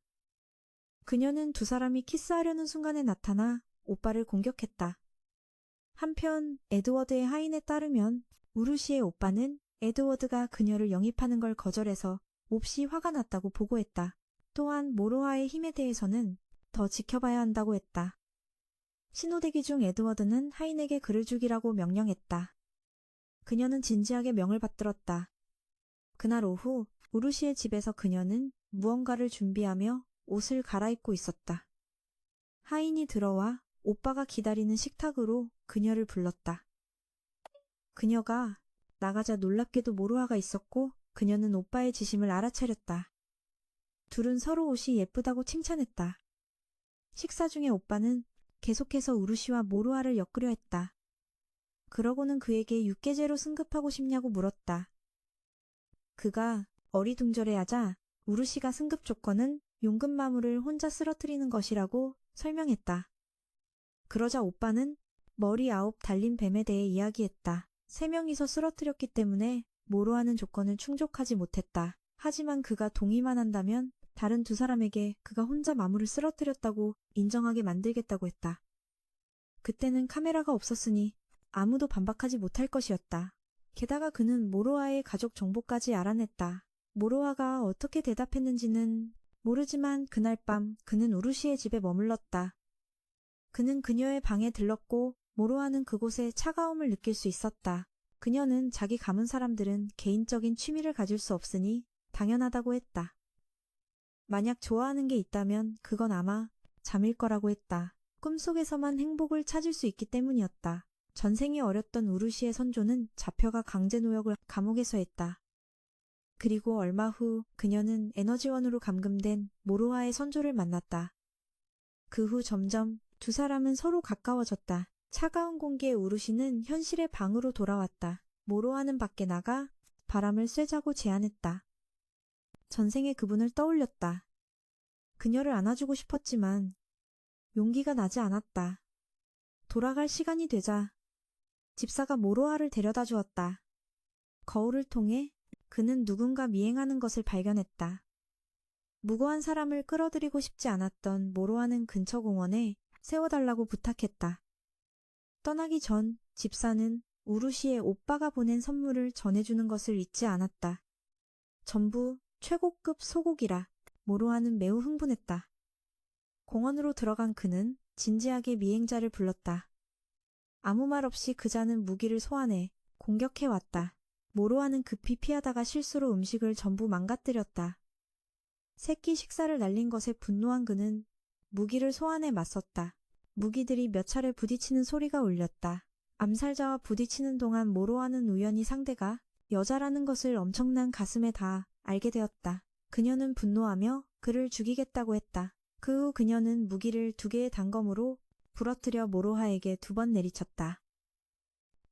그녀는 두 사람이 키스하려는 순간에 나타나 오빠를 공격했다. 한편 에드워드의 하인에 따르면 우르시의 오빠는 에드워드가 그녀를 영입하는 걸 거절해서 몹시 화가 났다고 보고했다. 또한 모로아의 힘에 대해서는 더 지켜봐야 한다고 했다. 신호대기 중 에드워드는 하인에게 그를 죽이라고 명령했다. 그녀는 진지하게 명을 받들었다. 그날 오후 우루시의 집에서 그녀는 무언가를 준비하며 옷을 갈아입고 있었다. 하인이 들어와 오빠가 기다리는 식탁으로 그녀를 불렀다. 그녀가 나가자 놀랍게도 모로아가 있었고 그녀는 오빠의 지심을 알아차렸다. 둘은 서로 옷이 예쁘다고 칭찬했다. 식사 중에 오빠는 계속해서 우루시와 모로아를 엮으려 했다. 그러고는 그에게 육계제로 승급하고 싶냐고 물었다. 그가 어리둥절해하자 우루시가 승급 조건은 용금마물을 혼자 쓰러뜨리는 것이라고 설명했다. 그러자 오빠는 머리 9 달린 뱀에 대해 이야기했다. 3명이서 쓰러뜨렸기 때문에 모로아는 조건을 충족하지 못했다. 하지만 그가 동의만 한다면 다른 2사람에게 그가 혼자 마물을 쓰러뜨렸다고 인정하게 만들겠다고 했다. 그때는 카메라가 없었으니 아무도 반박하지 못할 것이었다. 게다가 그는 모로아의 가족 정보까지 알아냈다. 모로아가 어떻게 대답했는지는 모르지만 그날 밤 그는 우루시의 집에 머물렀다. 그는 그녀의 방에 들렀고 모로아는 그곳에 차가움을 느낄 수 있었다. 그녀는 자기 가문 사람들은 개인적인 취미를 가질 수 없으니 당연하다고 했다. 만약 좋아하는 게 있다면 그건 아마 잠일 거라고 했다. 꿈속에서만 행복을 찾을 수 있기 때문이었다. 전생이 어렸던 우루시의 선조는 잡혀가 강제노역을 감옥에서 했다. 그리고 얼마 후 그녀는 에너지원으로 감금된 모로아의 선조를 만났다. 그 후 점점 2사람은 서로 가까워졌다. 차가운 공기에 우루시는 현실의 방으로 돌아왔다. 모로아는 밖에 나가 바람을 쐬자고 제안했다. 전생의 그분을 떠올렸다. 그녀를 안아주고 싶었지만 용기가 나지 않았다. 돌아갈 시간이 되자 집사가 모로아를 데려다 주었다. 거울을 통해 그는 누군가 미행하는 것을 발견했다. 무고한 사람을 끌어들이고 싶지 않았던 모로아는 근처 공원에 세워달라고 부탁했다. 떠나기 전 집사는 우루시의 오빠가 보낸 선물을 전해주는 것을 잊지 않았다. 전부 최고급 소고기라 모로아는 매우 흥분했다. 공원으로 들어간 그는 진지하게 미행자를 불렀다. 아무 말 없이 그자는 무기를 소환해 공격해왔다. 모로아는 급히 피하다가 실수로 음식을 전부 망가뜨렸다. 새끼 식사를 날린 것에 분노한 그는 무기를 소환해 맞섰다. 무기들이 몇 차례 부딪히는 소리가 울렸다. 암살자와 부딪히는 동안 모로아는 우연히 상대가 여자라는 것을 엄청난 가슴에 다 알게 되었다. 그녀는 분노하며 그를 죽이겠다고 했다. 그 후 그녀는 무기를 2개의 단검으로 부러뜨려 모로아에게 2번 내리쳤다.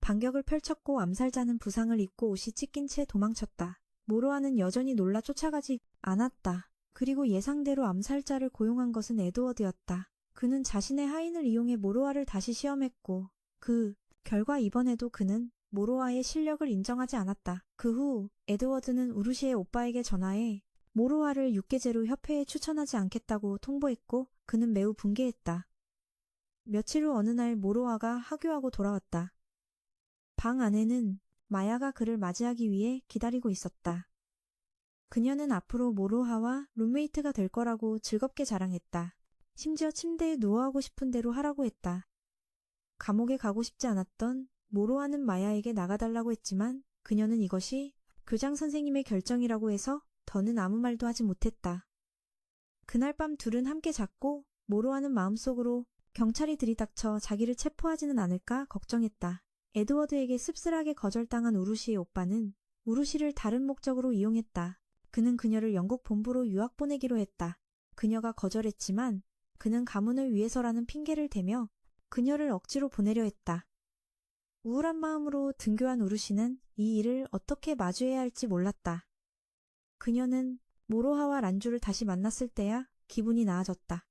반격을 펼쳤고 암살자는 부상을 입고 옷이 찢긴 채 도망쳤다. 모로아는 여전히 놀라 쫓아가지 않았다. 그리고 예상대로 암살자를 고용한 것은 에드워드였다. 그는 자신의 하인을 이용해 모로아를 다시 시험했고 그 결과 이번에도 그는 모로아의 실력을 인정하지 않았다. 그 후 에드워드는 우루시의 오빠에게 전화해 모로아를 육계제로 협회에 추천하지 않겠다고 통보했고 그는 매우 분개했다. 며칠 후 어느 날 모로아가 하교하고 돌아왔다. 방 안에는 마야가 그를 맞이하기 위해 기다리고 있었다. 그녀는 앞으로 모로아와 룸메이트가 될 거라고 즐겁게 자랑했다. 심지어 침대에 누워하고 싶은 대로 하라고 했다. 감옥에 가고 싶지 않았던 모로아는 마야에게 나가달라고 했지만 그녀는 이것이 교장 선생님의 결정이라고 해서 더는 아무 말도 하지 못했다. 그날 밤 둘은 함께 잤고 모로아는 마음속으로 경찰이 들이닥쳐 자기를 체포하지는 않을까 걱정했다. 에드워드에게 씁쓸하게 거절당한 우루시의 오빠는 우루시를 다른 목적으로 이용했다. 그는 그녀를 영국 본부로 유학 보내기로 했다. 그녀가 거절했지만 그는 가문을 위해서라는 핑계를 대며 그녀를 억지로 보내려 했다. 우울한 마음으로 등교한 우루시는 이 일을 어떻게 마주해야 할지 몰랐다. 그녀는 모로아와 란주를 다시 만났을 때야 기분이 나아졌다.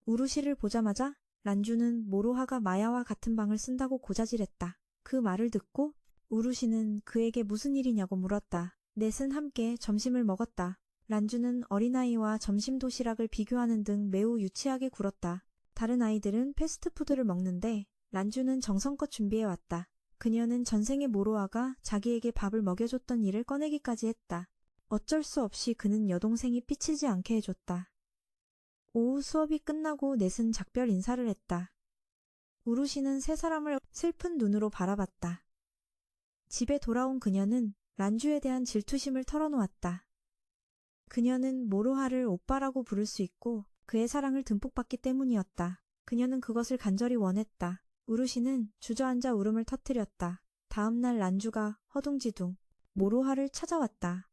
우루시를 보자마자 란주는 모로아가 마야와 같은 방을 쓴다고 고자질했다. 그 말을 듣고 우루시는 그에게 무슨 일이냐고 물었다. 넷은 함께 점심을 먹었다. 란주는 어린아이와 점심 도시락을 비교하는 등 매우 유치하게 굴었다. 다른 아이들은 패스트푸드를 먹는데 란주는 정성껏 준비해왔다. 그녀는 전생의 모로아가 자기에게 밥을 먹여줬던 일을 꺼내기까지 했다. 어쩔 수 없이 그는 여동생이 삐치지 않게 해줬다. 오후 수업이 끝나고 넷은 작별 인사를 했다. 우루시는 세 사람을 슬픈 눈으로 바라봤다. 집에 돌아온 그녀는 란주에 대한 질투심을 털어놓았다. 그녀는 모로하를 오빠라고 부를 수 있고 그의 사랑을 듬뿍 받기 때문이었다. 그녀는 그것을 간절히 원했다. 우루시는 주저앉아 울음을 터뜨렸다. 다음 날 란주가 허둥지둥 모로하를 찾아왔다.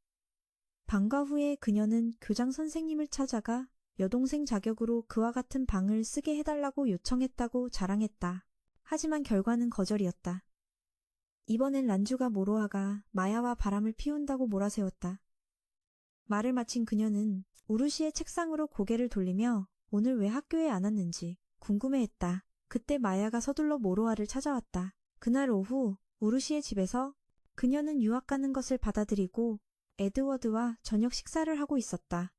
방과 후에 그녀는 교장 선생님을 찾아가 여동생 자격으로 그와 같은 방을 쓰게 해달라고 요청했다고 자랑했다. 하지만 결과는 거절이었다. 이번엔 란주가 모로하가 마야와 바람을 피운다고 몰아세웠다. 말을 마친 그녀는 우루시의 책상으로 고개를 돌리며 오늘 왜 학교에 안 왔는지 궁금해했다. 그때 마야가 서둘러 모로하를 찾아왔다. 그날 오후 우루시의 집에서 그녀는 유학 가는 것을 받아들이고 에드워드와 저녁 식사를 하고 있었다.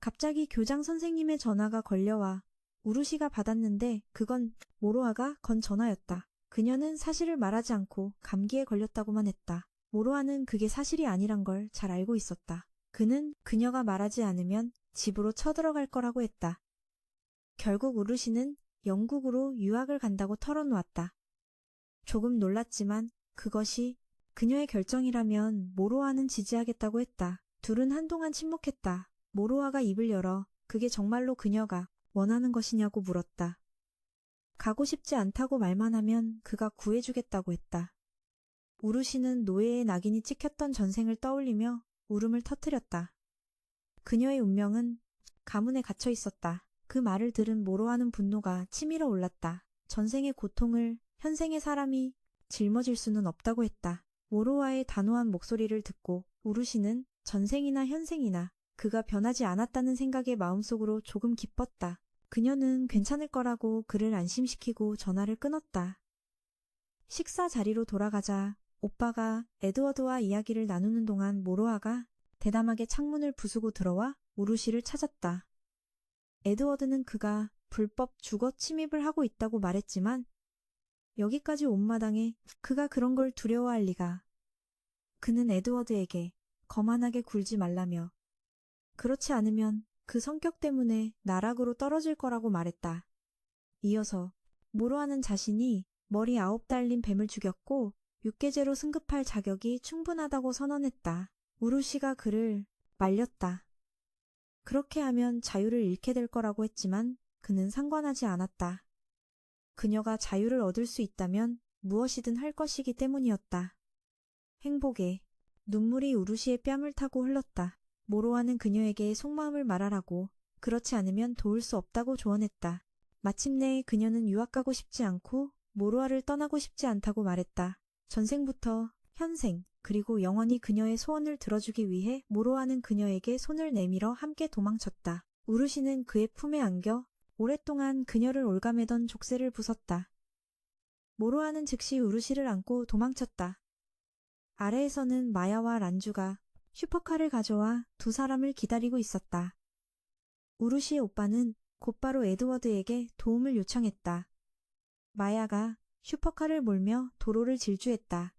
갑자기 교장 선생님의 전화가 걸려와 우루시가 받았는데 그건 모로하가 건 전화였다. 그녀는 사실을 말하지 않고 감기에 걸렸다고만 했다. 모로하는 그게 사실이 아니란 걸 잘 알고 있었다. 그는 그녀가 말하지 않으면 집으로 쳐들어갈 거라고 했다. 결국 우루시는 영국으로 유학을 간다고 털어놓았다. 조금 놀랐지만 그것이 그녀의 결정이라면 모로하는 지지하겠다고 했다. 둘은 한동안 침묵했다. 모로하가 입을 열어 그게 정말로 그녀가 원하는 것이냐고 물었다. 가고 싶지 않다고 말만 하면 그가 구해주겠다고 했다. 우루시는 노예의 낙인이 찍혔던 전생을 떠올리며 울음을 터뜨렸다. 그녀의 운명은 가문에 갇혀 있었다. 그 말을 들은 모로하는 분노가 치밀어 올랐다. 전생의 고통을 현생의 사람이 짊어질 수는 없다고 했다. 모로하의 단호한 목소리를 듣고 우루시는 전생이나 현생이나 그가 변하지 않았다는 생각에 마음속으로 조금 기뻤다. 그녀는 괜찮을 거라고 그를 안심시키고 전화를 끊었다. 식사 자리로 돌아가자 오빠가 에드워드와 이야기를 나누는 동안 모로하가 대담하게 창문을 부수고 들어와 우루시를 찾았다. 에드워드는 그가 불법 주거 침입을 하고 있다고 말했지만 여기까지 온 마당에 그가 그런 걸 두려워할 리가. 그는 에드워드에게 거만하게 굴지 말라며 그렇지 않으면 그 성격 때문에 나락으로 떨어질 거라고 말했다. 이어서 모로하는 자신이 머리 9 달린 뱀을 죽였고 육계제로 승급할 자격이 충분하다고 선언했다. 우루시가 그를 말렸다. 그렇게 하면 자유를 잃게 될 거라고 했지만 그는 상관하지 않았다. 그녀가 자유를 얻을 수 있다면 무엇이든 할 것이기 때문이었다. 행복에 눈물이 우루시의 뺨을 타고 흘렀다. 모로하는 그녀에게 속마음을 말하라고 그렇지 않으면 도울 수 없다고 조언했다. 마침내 그녀는 유학 가고 싶지 않고 모로하를 떠나고 싶지 않다고 말했다. 전생부터 현생 그리고 영원히 그녀의 소원을 들어주기 위해 모로하는 그녀에게 손을 내밀어 함께 도망쳤다. 우루시는 그의 품에 안겨 오랫동안 그녀를 올가매던 족쇄를 부쉈다. 모로하는 즉시 우루시를 안고 도망쳤다. 아래에서는 마야와 란주가 슈퍼카를 가져와 두 사람을 기다리고 있었다. 우루시의 오빠는 곧바로 에드워드에게 도움을 요청했다. 마야가 슈퍼카를 몰며 도로를 질주했다.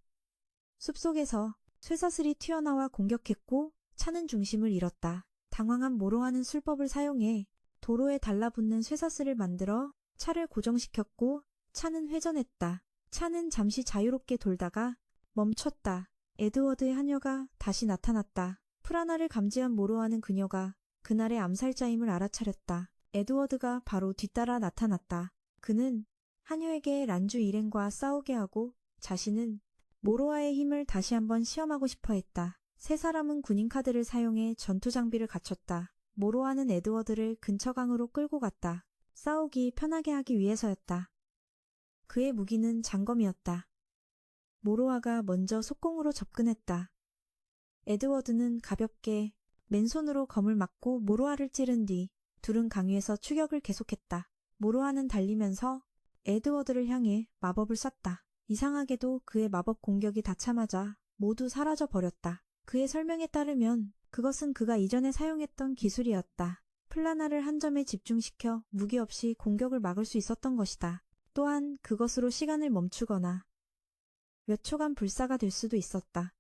숲속에서 쇠사슬이 튀어나와 공격했고 차는 중심을 잃었다. 당황한 모로하는 술법을 사용해 도로에 달라붙는 쇠사슬을 만들어 차를 고정시켰고 차는 회전했다. 차는 잠시 자유롭게 돌다가 멈췄다. 에드워드의 하녀가 다시 나타났다. 프라나를 감지한 모로하는 그녀가 그날의 암살자임을 알아차렸다. 에드워드가 바로 뒤따라 나타났다. 그는 하녀에게 란주 일행과 싸우게 하고 자신은 모로하의 힘을 다시 한번 시험하고 싶어 했다. 세 사람은 군인 카드를 사용해 전투 장비를 갖췄다. 모로하는 에드워드를 근처 강으로 끌고 갔다. 싸우기 편하게 하기 위해서였다. 그의 무기는 장검이었다. 모로하가 먼저 속공으로 접근했다. 에드워드는 가볍게 맨손으로 검을 맞고 모로하를 찌른 뒤 둘은 강위에서 추격을 계속했다. 모로하는 달리면서 에드워드를 향해 마법을 쐈다. 이상하게도 그의 마법 공격이 닿자마자 모두 사라져 버렸다. 그의 설명에 따르면 그것은 그가 이전에 사용했던 기술이었다. 플라나를 한 점에 집중시켜 무기 없이 공격을 막을 수 있었던 것이다. 또한 그것으로 시간을 멈추거나 몇 초간 불사가 될 수도 있었다.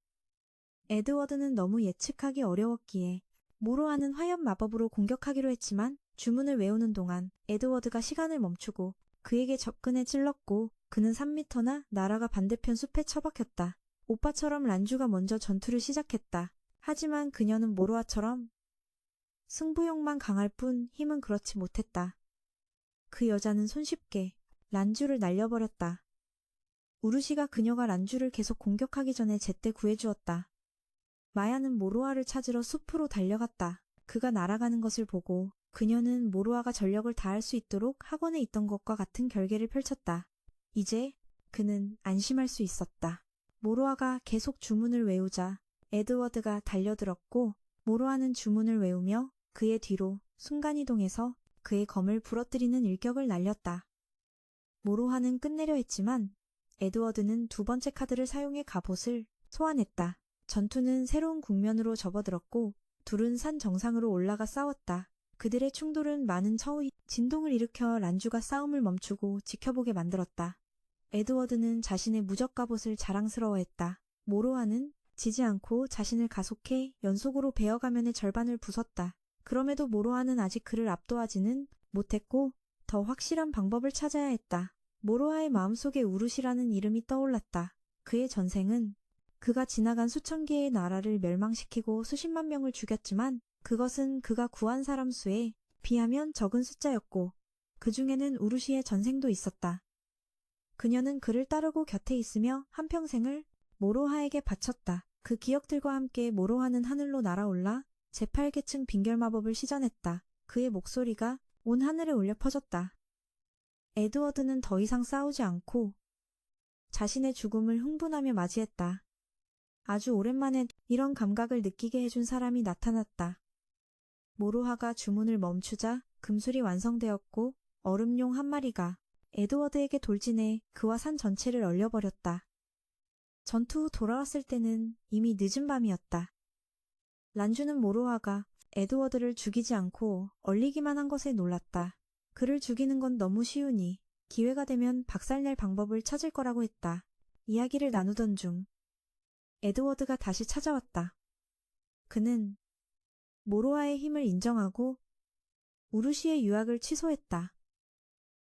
에드워드는 너무 예측하기 어려웠기에 모로아는 화염 마법으로 공격하기로 했지만 주문을 외우는 동안 에드워드가 시간을 멈추고 그에게 접근해 찔렀고 그는 3미터나 나라가 반대편 숲에 처박혔다. 오빠처럼 란주가 먼저 전투를 시작했다. 하지만 그녀는 모로아처럼 승부욕만 강할 뿐 힘은 그렇지 못했다. 그 여자는 손쉽게 란주를 날려버렸다. 우르시가 그녀가 란주를 계속 공격하기 전에 제때 구해주었다. 마야는 모로아를 찾으러 숲으로 달려갔다. 그가 날아가는 것을 보고 그녀는 모로아가 전력을 다할 수 있도록 학원에 있던 것과 같은 결계를 펼쳤다. 이제 그는 안심할 수 있었다. 모로아가 계속 주문을 외우자 에드워드가 달려들었고 모로아는 주문을 외우며 그의 뒤로 순간이동해서 그의 검을 부러뜨리는 일격을 날렸다. 모로아는 끝내려 했지만 에드워드는 두 번째 카드를 사용해 갑옷을 소환했다. 전투는 새로운 국면으로 접어들었고 둘은 산 정상으로 올라가 싸웠다. 그들의 충돌은 많은 처우의 진동을 일으켜 란주가 싸움을 멈추고 지켜보게 만들었다. 에드워드는 자신의 무적 갑옷을 자랑스러워했다. 모로아는 지지 않고 자신을 가속해 연속으로 베어 가면의 절반을 부쉈다. 그럼에도 모로아는 아직 그를 압도하지는 못했고 더 확실한 방법을 찾아야 했다. 모로아의 마음속에 우르시라는 이름이 떠올랐다. 그의 전생은 그가 지나간 수천 개의 나라를 멸망시키고 수십만 명을 죽였지만 그것은 그가 구한 사람 수에 비하면 적은 숫자였고 그 중에는 우르시의 전생도 있었다. 그녀는 그를 따르고 곁에 있으며 한평생을 모로하에게 바쳤다. 그 기억들과 함께 모로하는 하늘로 날아올라 제8계층 빙결마법을 시전했다. 그의 목소리가 온 하늘에 울려 퍼졌다. 에드워드는 더 이상 싸우지 않고 자신의 죽음을 흥분하며 맞이했다. 아주 오랜만에 이런 감각을 느끼게 해준 사람이 나타났다. 모로하가 주문을 멈추자 금술이 완성되었고 얼음용 한 마리가 에드워드에게 돌진해 그와 산 전체를 얼려버렸다. 전투 후 돌아왔을 때는 이미 늦은 밤이었다. 란주는 모로하가 에드워드를 죽이지 않고 얼리기만 한 것에 놀랐다. 그를 죽이는 건 너무 쉬우니 기회가 되면 박살낼 방법을 찾을 거라고 했다. 이야기를 나누던 중 에드워드가 다시 찾아왔다. 그는 모로아의 힘을 인정하고 우르시의 유학을 취소했다.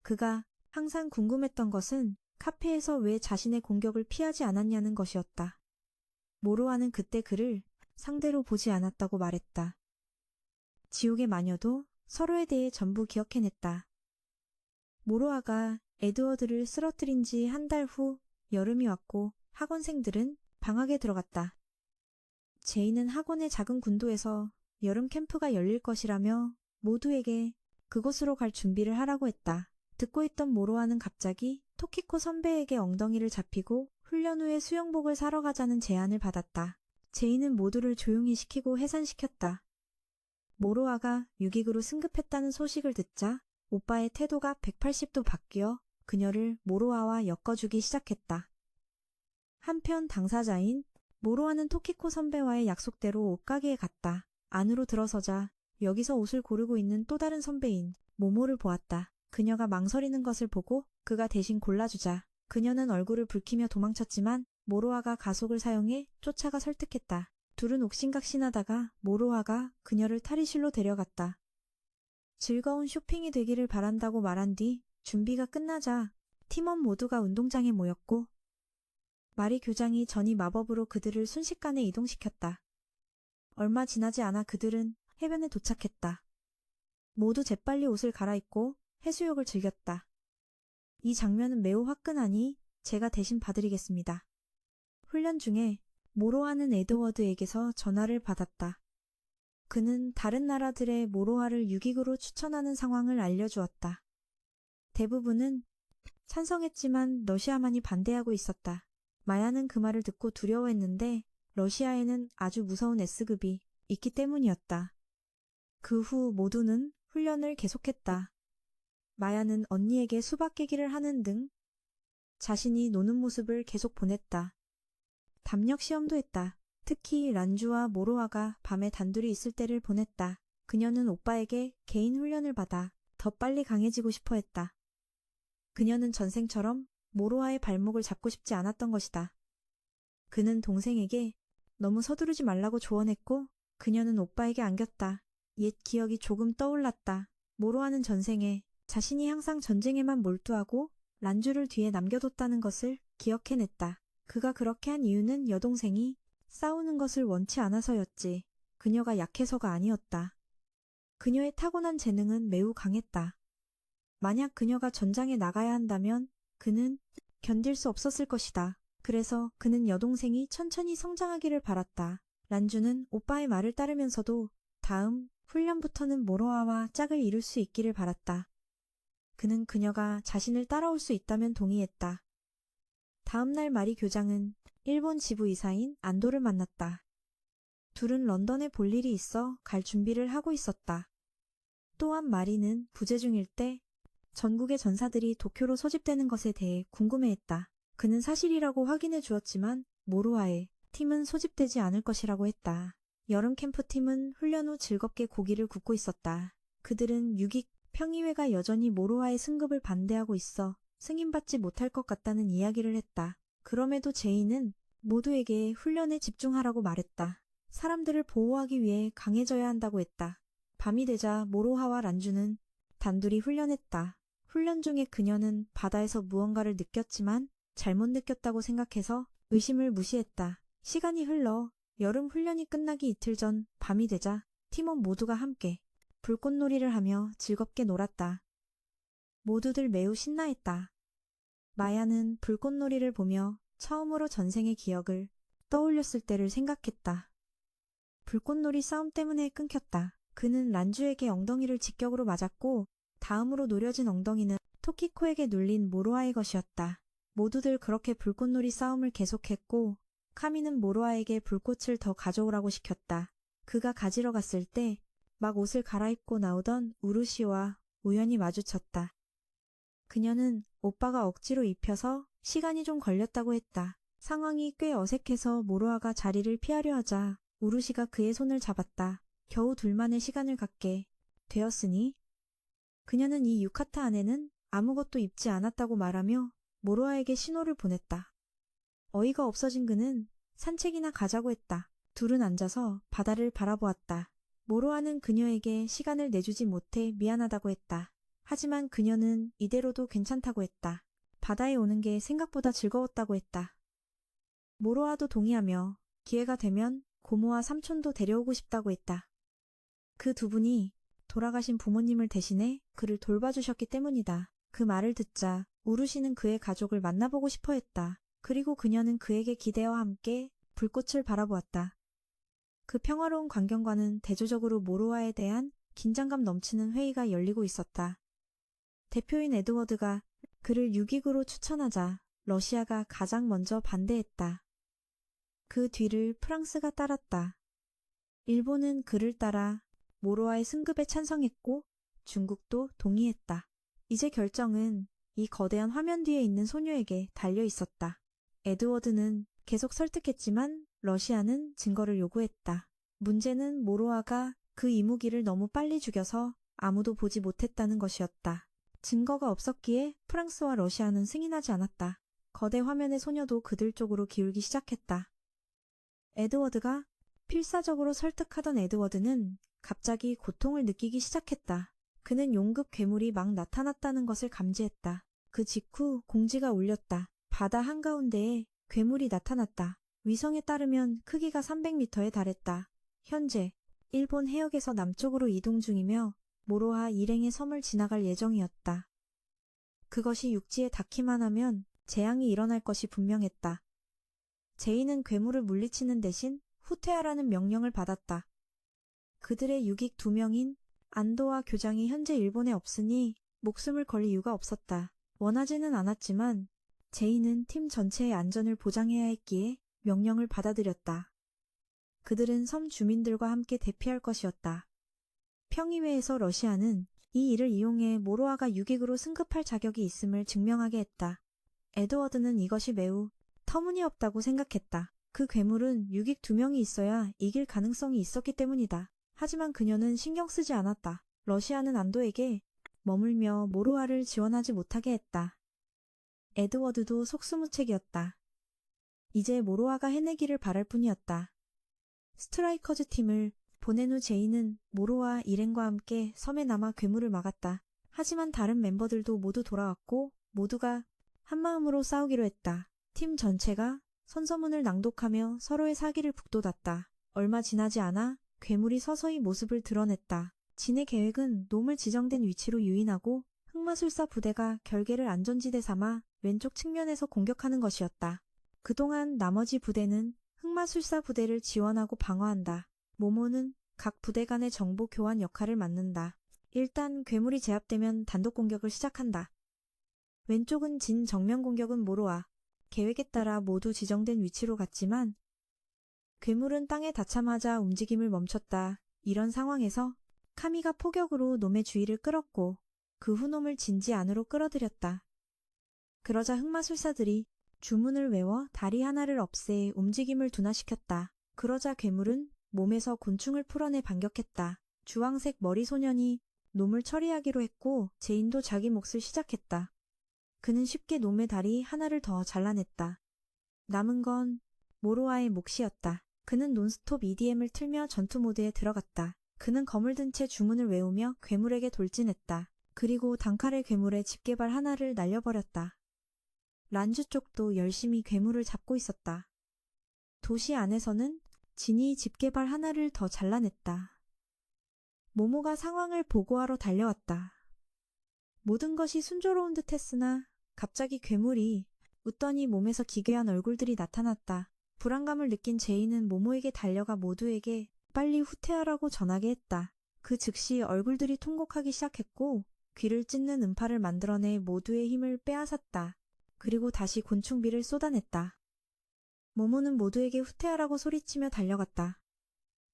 그가 항상 궁금했던 것은 카페에서 왜 자신의 공격을 피하지 않았냐는 것이었다. 모로아는 그때 그를 상대로 보지 않았다고 말했다. 지옥의 마녀도 서로에 대해 전부 기억해냈다. 모로아가 에드워드를 쓰러뜨린 지 한 달 후 여름이 왔고 학원생들은 방학에 들어갔다. 제이는 학원의 작은 군도에서 여름 캠프가 열릴 것이라며 모두에게 그곳으로 갈 준비를 하라고 했다. 듣고 있던 모로아는 갑자기 토키코 선배에게 엉덩이를 잡히고 훈련 후에 수영복을 사러 가자는 제안을 받았다. 제이는 모두를 조용히 시키고 해산시켰다. 모로아가 유기그로 승급했다는 소식을 듣자 오빠의 태도가 180도 바뀌어 그녀를 모로아와 엮어주기 시작했다. 한편 당사자인 모로아는 토키코 선배와의 약속대로 옷가게에 갔다. 안으로 들어서자 여기서 옷을 고르고 있는 또 다른 선배인 모모를 보았다. 그녀가 망설이는 것을 보고 그가 대신 골라주자 그녀는 얼굴을 붉히며 도망쳤지만 모로아가 가속을 사용해 쫓아가 설득했다. 둘은 옥신각신하다가 모로아가 그녀를 탈의실로 데려갔다. 즐거운 쇼핑이 되기를 바란다고 말한 뒤 준비가 끝나자 팀원 모두가 운동장에 모였고 마리 교장이 전이 마법으로 그들을 순식간에 이동시켰다. 얼마 지나지 않아 그들은 해변에 도착했다. 모두 재빨리 옷을 갈아입고 해수욕을 즐겼다. 이 장면은 매우 화끈하니 제가 대신 봐드리겠습니다. 훈련 중에 모로아는 에드워드에게서 전화를 받았다. 그는 다른 나라들의 모로아를 유기구로 추천하는 상황을 알려주었다. 대부분은 찬성했지만 러시아만이 반대하고 있었다. 마야는 그 말을 듣고 두려워했는데 러시아에는 아주 무서운 S급이 있기 때문이었다. 그 후 모두는 훈련을 계속했다. 마야는 언니에게 수박 깨기를 하는 등 자신이 노는 모습을 계속 보냈다. 담력 시험도 했다. 특히 란주와 모로아가 밤에 단둘이 있을 때를 보냈다. 그녀는 오빠에게 개인 훈련을 받아 더 빨리 강해지고 싶어 했다. 그녀는 전생처럼 모로아의 발목을 잡고 싶지 않았던 것이다. 그는 동생에게 너무 서두르지 말라고 조언했고 그녀는 오빠에게 안겼다. 옛 기억이 조금 떠올랐다. 모로아는 전생에 자신이 항상 전쟁에만 몰두하고 란주를 뒤에 남겨뒀다는 것을 기억해냈다. 그가 그렇게 한 이유는 여동생이 싸우는 것을 원치 않아서였지. 그녀가 약해서가 아니었다. 그녀의 타고난 재능은 매우 강했다. 만약 그녀가 전장에 나가야 한다면 그는 견딜 수 없었을 것이다. 그래서 그는 여동생이 천천히 성장하기를 바랐다. 란주는 오빠의 말을 따르면서도 다음 훈련부터는 모로아와 짝을 이룰 수 있기를 바랐다. 그는 그녀가 자신을 따라올 수 있다면 동의했다. 다음 날 마리 교장은 일본 지부이사인 안도를 만났다. 둘은 런던에 볼 일이 있어 갈 준비를 하고 있었다. 또한 마리는 부재 중일 때 전국의 전사들이 도쿄로 소집되는 것에 대해 궁금해했다. 그는 사실이라고 확인해 주었지만 모로아의 팀은 소집되지 않을 것이라고 했다. 여름 캠프팀은 훈련 후 즐겁게 고기를 굽고 있었다. 그들은 유익 평의회가 여전히 모로아의 승급을 반대하고 있어 승인받지 못할 것 같다는 이야기를 했다. 그럼에도 제이는 모두에게 훈련에 집중하라고 말했다. 사람들을 보호하기 위해 강해져야 한다고 했다. 밤이 되자 모로하와 란주는 단둘이 훈련했다. 훈련 중에 그녀는 바다에서 무언가를 느꼈지만 잘못 느꼈다고 생각해서 의심을 무시했다. 시간이 흘러 여름 훈련이 끝나기 이틀 전 밤이 되자 팀원 모두가 함께 불꽃놀이를 하며 즐겁게 놀았다. 모두들 매우 신나했다. 마야는 불꽃놀이를 보며 처음으로 전생의 기억을 떠올렸을 때를 생각했다. 불꽃놀이 싸움 때문에 끊겼다. 그는 란주에게 엉덩이를 직격으로 맞았고 다음으로 노려진 엉덩이는 토키코에게 눌린 모로아의 것이었다. 모두들 그렇게 불꽃놀이 싸움을 계속했고 카미는 모로아에게 불꽃을 더 가져오라고 시켰다. 그가 가지러 갔을 때 막 옷을 갈아입고 나오던 우루시와 우연히 마주쳤다. 그녀는 오빠가 억지로 입혀서 시간이 좀 걸렸다고 했다. 상황이 꽤 어색해서 모로아가 자리를 피하려 하자 우루시가 그의 손을 잡았다. 겨우 둘만의 시간을 갖게 되었으니 그녀는 이 유카타 안에는 아무것도 입지 않았다고 말하며 모로아에게 신호를 보냈다. 어이가 없어진 그는 산책이나 가자고 했다. 둘은 앉아서 바다를 바라보았다. 모로아는 그녀에게 시간을 내주지 못해 미안하다고 했다. 하지만 그녀는 이대로도 괜찮다고 했다. 바다에 오는 게 생각보다 즐거웠다고 했다. 모로아도 동의하며 기회가 되면 고모와 삼촌도 데려오고 싶다고 했다. 그 두 분이 돌아가신 부모님을 대신해 그를 돌봐주셨기 때문이다. 그 말을 듣자 우루시는 그의 가족을 만나보고 싶어 했다. 그리고 그녀는 그에게 기대와 함께 불꽃을 바라보았다. 그 평화로운 광경과는 대조적으로 모로아에 대한 긴장감 넘치는 회의가 열리고 있었다. 대표인 에드워드가 그를 유기구로 추천하자 러시아가 가장 먼저 반대했다. 그 뒤를 프랑스가 따랐다. 일본은 그를 따라 모로아의 승급에 찬성했고 중국도 동의했다. 이제 결정은 이 거대한 화면 뒤에 있는 소녀에게 달려 있었다. 에드워드는 계속 설득했지만 러시아는 증거를 요구했다. 문제는 모로아가 그 이무기를 너무 빨리 죽여서 아무도 보지 못했다는 것이었다. 증거가 없었기에 프랑스와 러시아는 승인하지 않았다. 거대 화면의 소녀도 그들 쪽으로 기울기 시작했다. 에드워드가 필사적으로 설득하던 에드워드는 갑자기 고통을 느끼기 시작했다. 그는 용급 괴물이 막 나타났다는 것을 감지했다. 그 직후 공지가 울렸다. 바다 한가운데에 괴물이 나타났다. 위성에 따르면 크기가 300m에 달했다. 현재 일본 해역에서 남쪽으로 이동 중이며 모로아 일행의 섬을 지나갈 예정이었다. 그것이 육지에 닿기만 하면 재앙이 일어날 것이 분명했다. 제이는 괴물을 물리치는 대신 후퇴하라는 명령을 받았다. 그들의 유익 2명인 안도와 교장이 현재 일본에 없으니 목숨을 걸 이유가 없었다. 원하지는 않았지만 제이는 팀 전체의 안전을 보장해야 했기에 명령을 받아들였다. 그들은 섬 주민들과 함께 대피할 것이었다. 평의회에서 러시아는 이 일을 이용해 모로아가 유익으로 승급할 자격이 있음을 증명하게 했다. 에드워드는 이것이 매우 터무니없다고 생각했다. 그 괴물은 유익 2명이 있어야 이길 가능성이 있었기 때문이다. 하지만 그녀는 신경 쓰지 않았다. 러시아는 안도에게 머물며 모로아를 지원하지 못하게 했다. 에드워드도 속수무책이었다. 이제 모로아가 해내기를 바랄 뿐이었다. 스트라이커즈 팀을 보낸 후 제이는 모로와 이렌과 함께 섬에 남아 괴물을 막았다. 하지만 다른 멤버들도 모두 돌아왔고 모두가 한마음으로 싸우기로 했다. 팀 전체가 선서문을 낭독하며 서로의 사기를 북돋았다. 얼마 지나지 않아 괴물이 서서히 모습을 드러냈다. 진의 계획은 놈을 지정된 위치로 유인하고 흑마술사 부대가 결계를 안전지대 삼아 왼쪽 측면에서 공격하는 것이었다. 그동안 나머지 부대는 흑마술사 부대를 지원하고 방어한다. 모모는 각 부대 간의 정보 교환 역할을 맡는다. 일단 괴물이 제압되면 단독 공격을 시작한다. 왼쪽은 진, 정면 공격은 모로아. 계획에 따라 모두 지정된 위치로 갔지만 괴물은 땅에 닿자마자 움직임을 멈췄다. 이런 상황에서 카미가 포격으로 놈의 주의를 끌었고 그 후 놈을 진지 안으로 끌어들였다. 그러자 흑마술사들이 주문을 외워 다리 하나를 없애 움직임을 둔화시켰다. 그러자 괴물은 몸에서 곤충을 풀어내 반격했다. 주황색 머리 소년이 놈을 처리하기로 했고 제인도 자기 몫을 시작했다. 그는 쉽게 놈의 다리 하나를 더 잘라냈다. 남은 건 모로아의 몫이었다. 그는 논스톱 EDM을 틀며 전투 모드에 들어갔다. 그는 검을 든 채 주문을 외우며 괴물에게 돌진했다. 그리고 단칼에 괴물의 집게발 하나를 날려버렸다. 란주 쪽도 열심히 괴물을 잡고 있었다. 도시 안에서는 진이 집게발 하나를 더 잘라냈다. 모모가 상황을 보고하러 달려왔다. 모든 것이 순조로운 듯 했으나 갑자기 괴물이 웃더니 몸에서 기괴한 얼굴들이 나타났다. 불안감을 느낀 제이는 모모에게 달려가 모두에게 빨리 후퇴하라고 전하게 했다. 그 즉시 얼굴들이 통곡하기 시작했고 귀를 찢는 음파를 만들어내 모두의 힘을 빼앗았다. 그리고 다시 곤충비를 쏟아냈다. 모모는 모두에게 후퇴하라고 소리치며 달려갔다.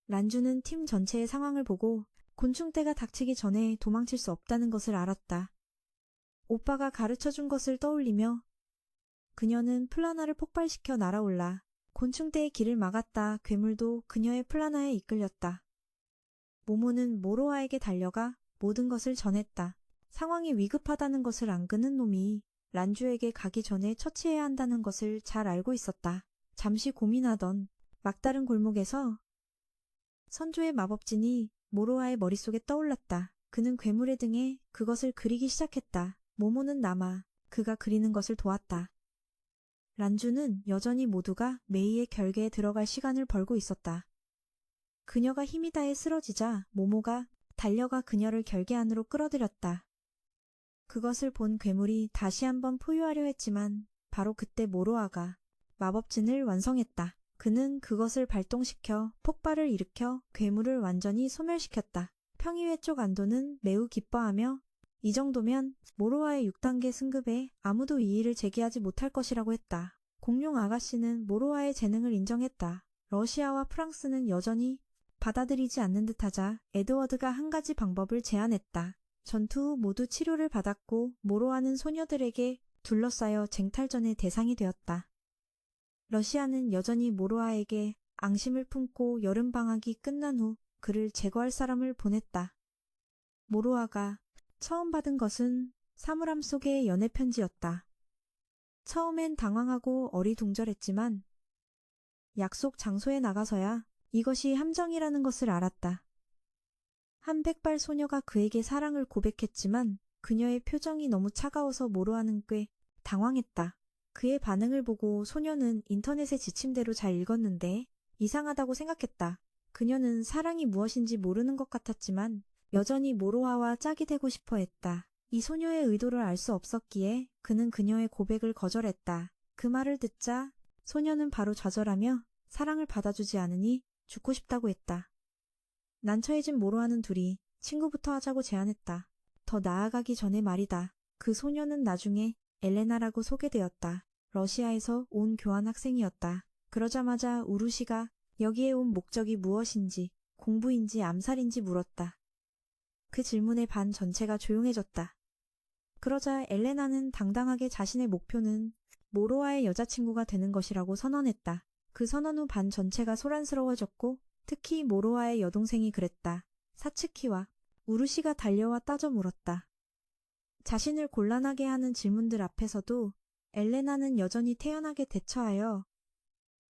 란주는 팀 전체의 상황을 보고 곤충떼가 닥치기 전에 도망칠 수 없다는 것을 알았다. 오빠가 가르쳐준 것을 떠올리며 그녀는 플라나를 폭발시켜 날아올라 곤충떼의 길을 막았다. 괴물도 그녀의 플라나에 이끌렸다. 모모는 모로아에게 달려가 모든 것을 전했다. 상황이 위급하다는 것을 안그는 놈이 란주에게 가기 전에 처치해야 한다는 것을 잘 알고 있었다. 잠시 고민하던 막다른 골목에서 선조의 마법진이 모로아의 머릿속에 떠올랐다. 그는 괴물의 등에 그것을 그리기 시작했다. 모모는 남아 그가 그리는 것을 도왔다. 란주는 여전히 모두가 메이의 결계에 들어갈 시간을 벌고 있었다. 그녀가 힘이 다해 쓰러지자 모모가 달려가 그녀를 결계 안으로 끌어들였다. 그것을 본 괴물이 다시 한번 포효하려 했지만 바로 그때 모로아가 마법진을 완성했다. 그는 그것을 발동시켜 폭발을 일으켜 괴물을 완전히 소멸시켰다. 평의회 쪽 안도는 매우 기뻐하며 이 정도면 모로아의 6단계 승급에 아무도 이의를 제기하지 못할 것이라고 했다. 공룡 아가씨는 모로아의 재능을 인정했다. 러시아와 프랑스는 여전히 받아들이지 않는 듯하자 에드워드가 한 가지 방법을 제안했다. 전투 후 모두 치료를 받았고 모로아는 소녀들에게 둘러싸여 쟁탈전의 대상이 되었다. 러시아는 여전히 모로아에게 앙심을 품고 여름방학이 끝난 후 그를 제거할 사람을 보냈다. 모로아가 처음 받은 것은 사물함 속의 연애편지였다. 처음엔 당황하고 어리둥절했지만 약속 장소에 나가서야 이것이 함정이라는 것을 알았다. 한 백발 소녀가 그에게 사랑을 고백했지만 그녀의 표정이 너무 차가워서 모로아는 꽤 당황했다. 그의 반응을 보고 소녀는 인터넷의 지침대로 잘 읽었는데 이상하다고 생각했다. 그녀는 사랑이 무엇인지 모르는 것 같았지만 여전히 모로아와 짝이 되고 싶어 했다. 이 소녀의 의도를 알 수 없었기에 그는 그녀의 고백을 거절했다. 그 말을 듣자 소녀는 바로 좌절하며 사랑을 받아주지 않으니 죽고 싶다고 했다. 난처해진 모로아는 둘이 친구부터 하자고 제안했다. 더 나아가기 전에 말이다. 그 소녀는 나중에 엘레나라고 소개되었다. 러시아에서 온 교환학생이었다. 그러자마자 우루시가 여기에 온 목적이 무엇인지, 공부인지 암살인지 물었다. 그 질문에 반 전체가 조용해졌다. 그러자 엘레나는 당당하게 자신의 목표는 모로아의 여자친구가 되는 것이라고 선언했다. 그 선언 후 반 전체가 소란스러워졌고 특히 모로아의 여동생이 그랬다. 사츠키와 우루시가 달려와 따져 물었다. 자신을 곤란하게 하는 질문들 앞에서도 엘레나는 여전히 태연하게 대처하여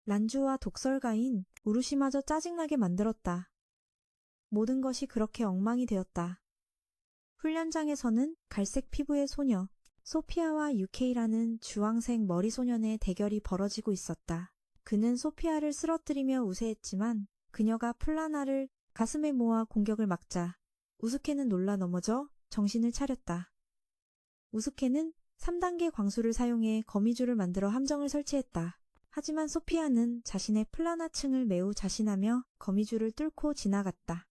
란주와 독설가인 우루시마저 짜증나게 만들었다. 모든 것이 그렇게 엉망이 되었다. 훈련장에서는 갈색 피부의 소녀 소피아와 유케이라는 주황색 머리 소년의 대결이 벌어지고 있었다. 그는 소피아를 쓰러뜨리며 우세했지만 그녀가 플라나를 가슴에 모아 공격을 막자 우스케는 놀라 넘어져 정신을 차렸다. 우스케는 3단계 광수를 사용해 거미줄을 만들어 함정을 설치했다. 하지만 소피아는 자신의 플라나층을 매우 자신하며 거미줄을 뚫고 지나갔다.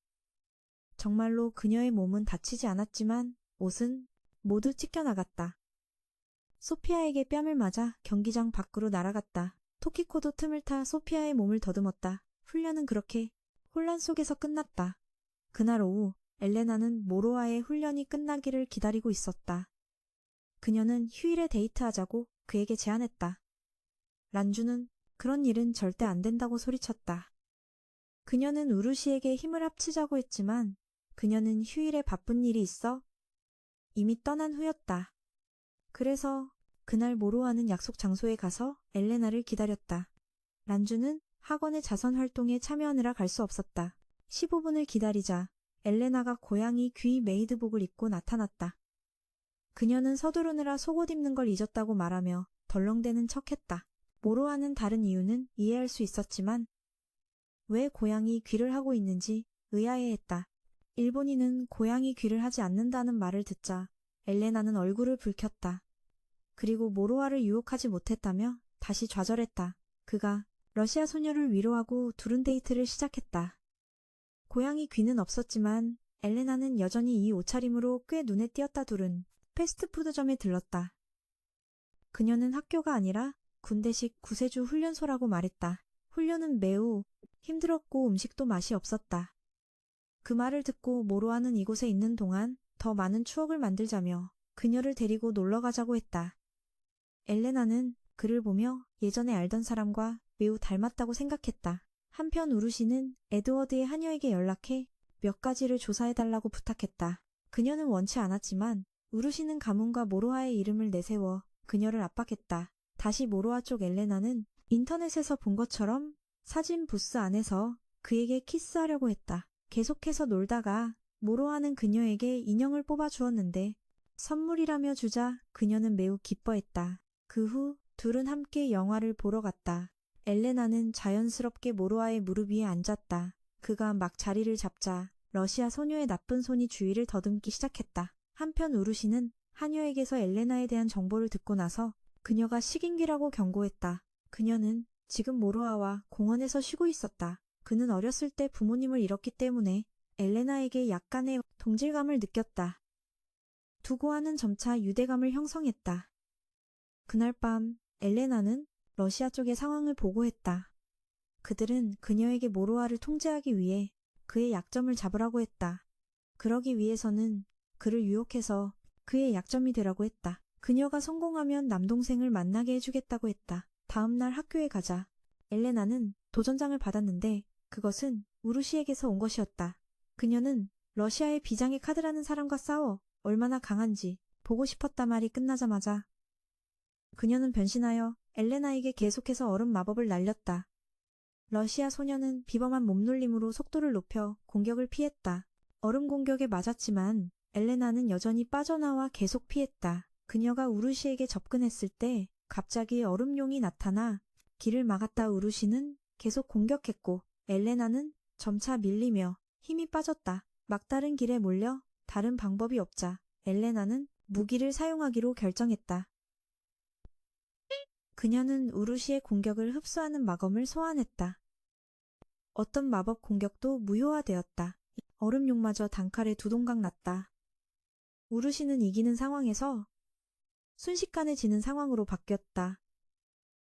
정말로 그녀의 몸은 다치지 않았지만 옷은 모두 찢겨나갔다. 소피아에게 뺨을 맞아 경기장 밖으로 날아갔다. 토키코도 틈을 타 소피아의 몸을 더듬었다. 훈련은 그렇게 혼란 속에서 끝났다. 그날 오후 엘레나는 모로아의 훈련이 끝나기를 기다리고 있었다. 그녀는 휴일에 데이트하자고 그에게 제안했다. 란주는 그런 일은 절대 안 된다고 소리쳤다. 그녀는 우루시에게 힘을 합치자고 했지만 그녀는 휴일에 바쁜 일이 있어 이미 떠난 후였다. 그래서 그날 모로아는 약속 장소에 가서 엘레나를 기다렸다. 란주는 학원의 자선 활동에 참여하느라 갈 수 없었다. 15분을 기다리자 엘레나가 고양이 귀 메이드복을 입고 나타났다. 그녀는 서두르느라 속옷 입는 걸 잊었다고 말하며 덜렁대는 척했다. 모로아는 다른 이유는 이해할 수 있었지만 왜 고양이 귀를 하고 있는지 의아해했다. 일본인은 고양이 귀를 하지 않는다는 말을 듣자 엘레나는 얼굴을 붉혔다. 그리고 모로아를 유혹하지 못했다며 다시 좌절했다. 그가 러시아 소녀를 위로하고 둘은 데이트를 시작했다. 고양이 귀는 없었지만 엘레나는 여전히 이 옷차림으로 꽤 눈에 띄었다. 둘은 패스트푸드점에 들렀다. 그녀는 학교가 아니라 군대식 구세주 훈련소라고 말했다. 훈련은 매우 힘들었고 음식도 맛이 없었다. 그 말을 듣고 모로아는 이곳에 있는 동안 더 많은 추억을 만들자며 그녀를 데리고 놀러 가자고 했다. 엘레나는 그를 보며 예전에 알던 사람과 매우 닮았다고 생각했다. 한편 우루시는 에드워드의 하녀에게 연락해 몇 가지를 조사해달라고 부탁했다. 그녀는 원치 않았지만 우루시는 가문과 모로아의 이름을 내세워 그녀를 압박했다. 다시 모로아 쪽 엘레나는 인터넷에서 본 것처럼 사진 부스 안에서 그에게 키스하려고 했다. 계속해서 놀다가 모로아는 그녀에게 인형을 뽑아 주었는데 선물이라며 주자 그녀는 매우 기뻐했다. 그 후 둘은 함께 영화를 보러 갔다. 엘레나는 자연스럽게 모로아의 무릎 위에 앉았다. 그가 막 자리를 잡자 러시아 소녀의 나쁜 손이 주위를 더듬기 시작했다. 한편 우루시는 하녀에게서 엘레나에 대한 정보를 듣고 나서 그녀가 식인귀라고 경고했다. 그녀는 지금 모로아와 공원에서 쉬고 있었다. 그는 어렸을 때 부모님을 잃었기 때문에 엘레나에게 약간의 동질감을 느꼈다. 두고와는 점차 유대감을 형성했다. 그날 밤 엘레나는 러시아 쪽의 상황을 보고했다. 그들은 그녀에게 모로아를 통제하기 위해 그의 약점을 잡으라고 했다. 그러기 위해서는 그를 유혹해서 그의 약점이 되라고 했다. 그녀가 성공하면 남동생을 만나게 해주겠다고 했다. 다음 날 학교에 가자 엘레나는 도전장을 받았는데 그것은 우루시에게서 온 것이었다. 그녀는 러시아의 비장의 카드라는 사람과 싸워 얼마나 강한지 보고 싶었다. 말이 끝나자마자 그녀는 변신하여 엘레나에게 계속해서 얼음 마법을 날렸다. 러시아 소녀는 비범한 몸놀림으로 속도를 높여 공격을 피했다. 얼음 공격에 맞았지만 엘레나는 여전히 빠져나와 계속 피했다. 그녀가 우루시에게 접근했을 때 갑자기 얼음용이 나타나 길을 막았다. 우루시는 계속 공격했고 엘레나는 점차 밀리며 힘이 빠졌다. 막다른 길에 몰려 다른 방법이 없자 엘레나는 무기를 사용하기로 결정했다. 그녀는 우루시의 공격을 흡수하는 마검을 소환했다. 어떤 마법 공격도 무효화되었다. 얼음용마저 단칼에 두 동강 났다. 우루시는 이기는 상황에서 순식간에 지는 상황으로 바뀌었다.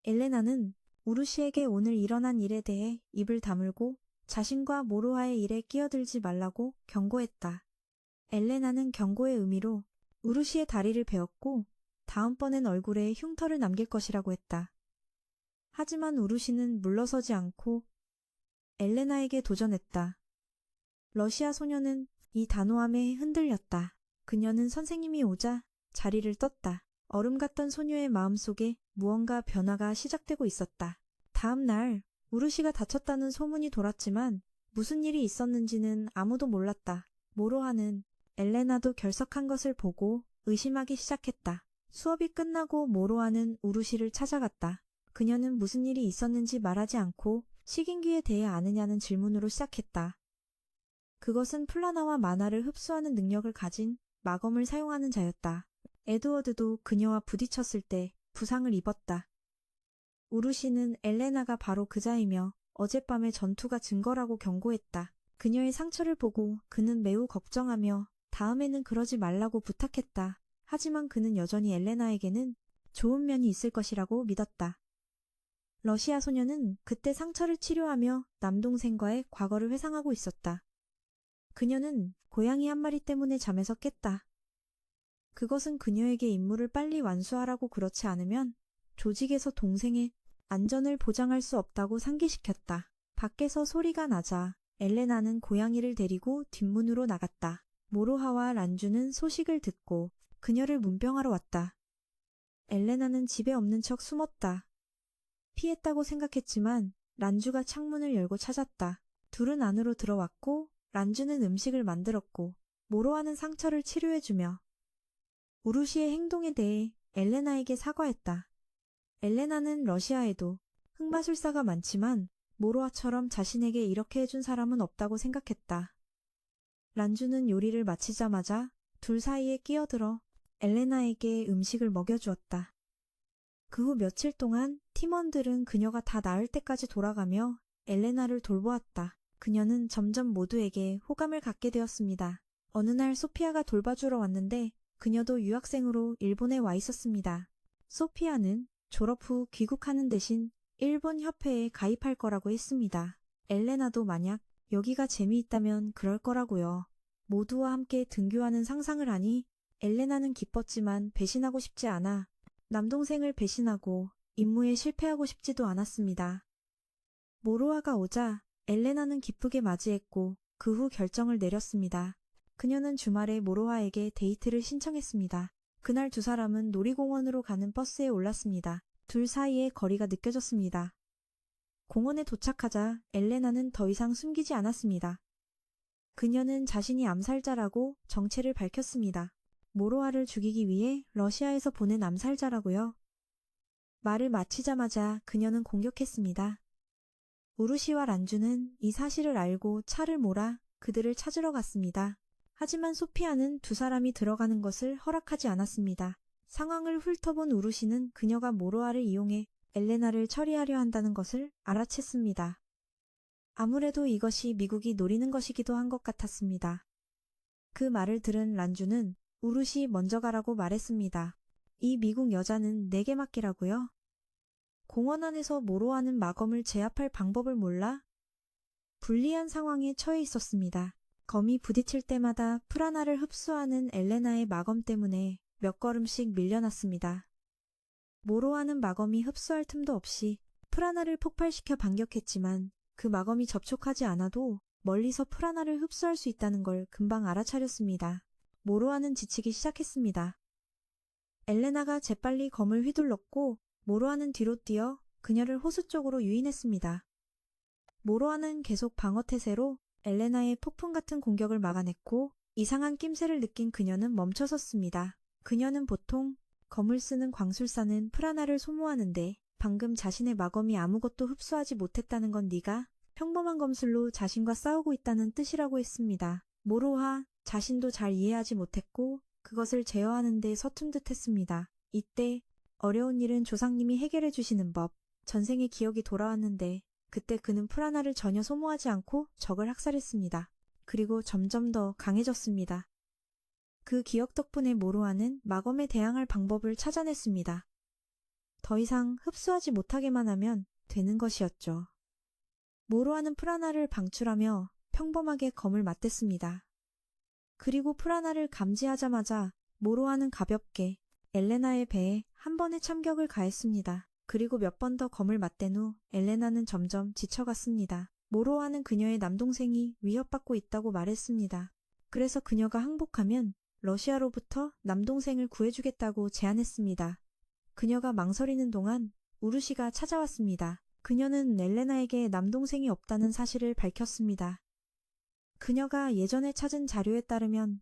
엘레나는 우루시에게 오늘 일어난 일에 대해 입을 다물고 자신과 모로아의 일에 끼어들지 말라고 경고했다. 엘레나는 경고의 의미로 우루시의 다리를 베었고 다음번엔 얼굴에 흉터를 남길 것이라고 했다. 하지만 우루시는 물러서지 않고 엘레나에게 도전했다. 러시아 소녀는 이 단호함에 흔들렸다. 그녀는 선생님이 오자 자리를 떴다. 얼음 같던 소녀의 마음속에 무언가 변화가 시작되고 있었다. 다음 날 우르시가 다쳤다는 소문이 돌았지만 무슨 일이 있었는지는 아무도 몰랐다. 모로하는 엘레나도 결석한 것을 보고 의심하기 시작했다. 수업이 끝나고 모로하는 우르시를 찾아갔다. 그녀는 무슨 일이 있었는지 말하지 않고 식인귀에 대해 아느냐는 질문으로 시작했다. 그것은 플라나와 만화를 흡수하는 능력을 가진 마검을 사용하는 자였다. 에드워드도 그녀와 부딪혔을 때 부상을 입었다. 우르시는 엘레나가 바로 그자이며 어젯밤의 전투가 증거라고 경고했다. 그녀의 상처를 보고 그는 매우 걱정하며 다음에는 그러지 말라고 부탁했다. 하지만 그는 여전히 엘레나에게는 좋은 면이 있을 것이라고 믿었다. 러시아 소녀는 그때 상처를 치료하며 남동생과의 과거를 회상하고 있었다. 그녀는 고양이 한 마리 때문에 잠에서 깼다. 그것은 그녀에게 임무를 빨리 완수하라고 그렇지 않으면 조직에서 동생의 안전을 보장할 수 없다고 상기시켰다. 밖에서 소리가 나자 엘레나는 고양이를 데리고 뒷문으로 나갔다. 모로하와 란주는 소식을 듣고 그녀를 문병하러 왔다. 엘레나는 집에 없는 척 숨었다. 피했다고 생각했지만 란주가 창문을 열고 찾았다. 둘은 안으로 들어왔고 란주는 음식을 만들었고 모로하는 상처를 치료해주며 우루시의 행동에 대해 엘레나에게 사과했다. 엘레나는 러시아에도 흑마술사가 많지만 모로아처럼 자신에게 이렇게 해준 사람은 없다고 생각했다. 란주는 요리를 마치자마자 둘 사이에 끼어들어 엘레나에게 음식을 먹여주었다. 그 후 며칠 동안 팀원들은 그녀가 다 나을 때까지 돌아가며 엘레나를 돌보았다. 그녀는 점점 모두에게 호감을 갖게 되었습니다. 어느 날 소피아가 돌봐주러 왔는데 그녀도 유학생으로 일본에 와 있었습니다. 소피아는 졸업 후 귀국하는 대신 일본 협회에 가입할 거라고 했습니다. 엘레나도 만약 여기가 재미있다면 그럴 거라고요. 모두와 함께 등교하는 상상을 하니 엘레나는 기뻤지만 배신하고 싶지 않아 남동생을 배신하고 임무에 실패하고 싶지도 않았습니다. 모로아가 오자 엘레나는 기쁘게 맞이했고 그 후 결정을 내렸습니다. 그녀는 주말에 모로아에게 데이트를 신청했습니다. 그날 두 사람은 놀이공원으로 가는 버스에 올랐습니다. 둘 사이의 거리가 느껴졌습니다. 공원에 도착하자 엘레나는 더 이상 숨기지 않았습니다. 그녀는 자신이 암살자라고 정체를 밝혔습니다. 모로아를 죽이기 위해 러시아에서 보낸 암살자라고요. 말을 마치자마자 그녀는 공격했습니다. 우루시와 란주는 이 사실을 알고 차를 몰아 그들을 찾으러 갔습니다. 하지만 소피아는 두 사람이 들어가는 것을 허락하지 않았습니다. 상황을 훑어본 우루시는 그녀가 모로아를 이용해 엘레나를 처리하려 한다는 것을 알아챘습니다. 아무래도 이것이 미국이 노리는 것이기도 한 것 같았습니다. 그 말을 들은 란주는 우루시 먼저 가라고 말했습니다. 이 미국 여자는 내게 맡기라고요? 공원 안에서 모로아는 마검을 제압할 방법을 몰라 불리한 상황에 처해 있었습니다. 검이 부딪힐 때마다 프라나를 흡수하는 엘레나의 마검 때문에 몇 걸음씩 밀려났습니다. 모로아는 마검이 흡수할 틈도 없이 프라나를 폭발시켜 반격했지만 그 마검이 접촉하지 않아도 멀리서 프라나를 흡수할 수 있다는 걸 금방 알아차렸습니다. 모로아는 지치기 시작했습니다. 엘레나가 재빨리 검을 휘둘렀고 모로아는 뒤로 뛰어 그녀를 호수 쪽으로 유인했습니다. 모로아는 계속 방어태세로 엘레나의 폭풍 같은 공격을 막아냈고 이상한 낌새를 느낀 그녀는 멈춰섰습니다. 그녀는 보통 검을 쓰는 광술사는 프라나를 소모하는데 방금 자신의 마검이 아무것도 흡수하지 못했다는 건 네가 평범한 검술로 자신과 싸우고 있다는 뜻이라고 했습니다. 모로아 자신도 잘 이해하지 못했고 그것을 제어하는 데 서툰 듯 했습니다. 이때 어려운 일은 조상님이 해결해 주시는 법, 전생의 기억이 돌아왔는데 그때 그는 프라나를 전혀 소모하지 않고 적을 학살했습니다. 그리고 점점 더 강해졌습니다. 그 기억 덕분에 모로아는 마검에 대항할 방법을 찾아냈습니다. 더 이상 흡수하지 못하게만 하면 되는 것이었죠. 모로아는 프라나를 방출하며 평범하게 검을 맞댔습니다. 그리고 프라나를 감지하자마자 모로아는 가볍게 엘레나의 배에 한 번의 참격을 가했습니다. 그리고 몇 번 더 검을 맞댄 후 엘레나는 점점 지쳐갔습니다. 모로아는 그녀의 남동생이 위협받고 있다고 말했습니다. 그래서 그녀가 항복하면 러시아로부터 남동생을 구해주겠다고 제안했습니다. 그녀가 망설이는 동안 우루시가 찾아왔습니다. 그녀는 엘레나에게 남동생이 없다는 사실을 밝혔습니다. 그녀가 예전에 찾은 자료에 따르면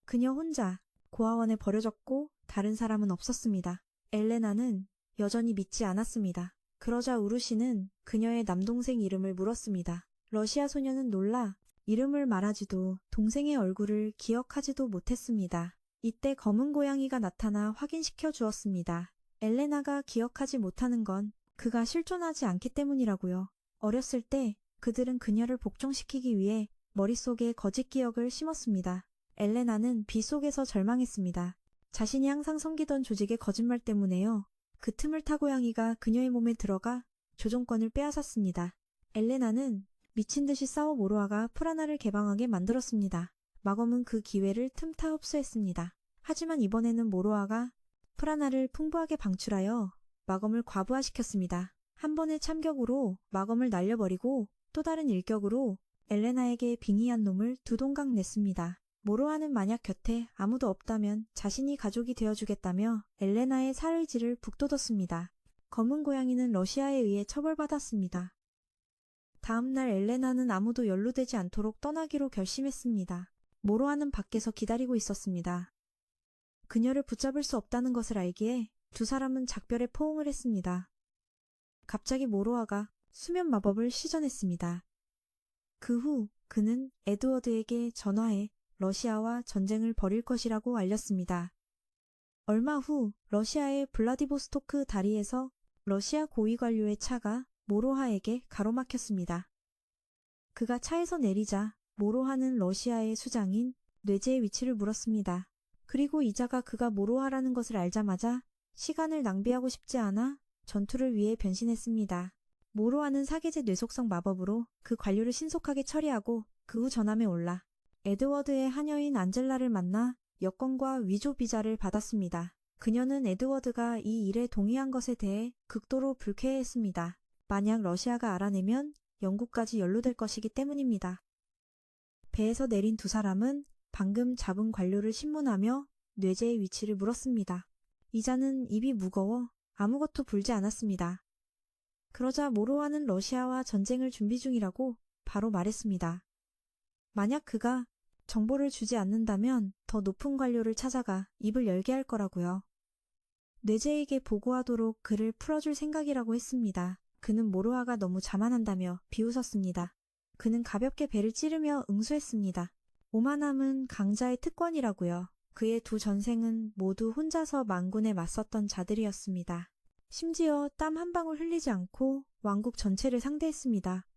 그녀 혼자 고아원에 버려졌고 다른 사람은 없었습니다. 엘레나는 여전히 믿지 않았습니다. 그러자 우르시는 그녀의 남동생 이름을 물었습니다. 러시아 소녀는 놀라 이름을 말하지도 동생의 얼굴을 기억하지도 못했습니다. 이때 검은 고양이가 나타나 확인시켜 주었습니다. 엘레나가 기억하지 못하는 건 그가 실존하지 않기 때문이라고요. 어렸을 때 그들은 그녀를 복종시키기 위해 머릿속에 거짓 기억을 심었습니다. 엘레나는 비 속에서 절망했습니다. 자신이 항상 섬기던 조직의 거짓말 때문에요. 그 틈을 타 고양이가 그녀의 몸에 들어가 조종권을 빼앗았습니다. 엘레나는 미친 듯이 싸워 모로아가 프라나를 개방하게 만들었습니다. 마검은 그 기회를 틈타 흡수했습니다. 하지만 이번에는 모로아가 프라나를 풍부하게 방출하여 마검을 과부하시켰습니다. 한 번의 참격으로 마검을 날려버리고 또 다른 일격으로 엘레나에게 빙의한 놈을 두 동강 냈습니다. 모로아는 만약 곁에 아무도 없다면 자신이 가족이 되어주겠다며 엘레나의 살의지를 북돋웠습니다. 검은 고양이는 러시아에 의해 처벌받았습니다. 다음날 엘레나는 아무도 연루되지 않도록 떠나기로 결심했습니다. 모로아는 밖에서 기다리고 있었습니다. 그녀를 붙잡을 수 없다는 것을 알기에 두 사람은 작별에 포옹을 했습니다. 갑자기 모로아가 수면 마법을 시전했습니다. 그 후 그는 에드워드에게 전화해 러시아와 전쟁을 벌일 것이라고 알렸습니다. 얼마 후 러시아의 블라디보스토크 다리에서 러시아 고위 관료의 차가 모로하에게 가로막혔습니다. 그가 차에서 내리자 모로하는 러시아의 수장인 뇌제의 위치를 물었습니다. 그리고 이자가 그가 모로하라는 것을 알자마자 시간을 낭비하고 싶지 않아 전투를 위해 변신했습니다. 모로하는 사계제 뇌속성 마법으로 그 관료를 신속하게 처리하고 그 후 전함에 올라 에드워드의 하녀인 안젤라를 만나 여권과 위조 비자를 받았습니다. 그녀는 에드워드가 이 일에 동의한 것에 대해 극도로 불쾌해했습니다. 만약 러시아가 알아내면 영국까지 연루될 것이기 때문입니다. 배에서 내린 두 사람은 방금 잡은 관료를 신문하며 뇌제의 위치를 물었습니다. 이자는 입이 무거워 아무것도 불지 않았습니다. 그러자 모로아는 러시아와 전쟁을 준비 중이라고 바로 말했습니다. 만약 그가 정보를 주지 않는다면 더 높은 관료를 찾아가 입을 열게 할 거라고요. 뇌제에게 보고하도록 그를 풀어줄 생각이라고 했습니다. 그는 모로아가 너무 자만한다며 비웃었습니다. 그는 가볍게 배를 찌르며 응수했습니다. 오만함은 강자의 특권이라고요. 그의 두 전생은 모두 혼자서 망군에 맞섰던 자들이었습니다. 심지어 땀 한 방울 흘리지 않고 왕국 전체를 상대했습니다.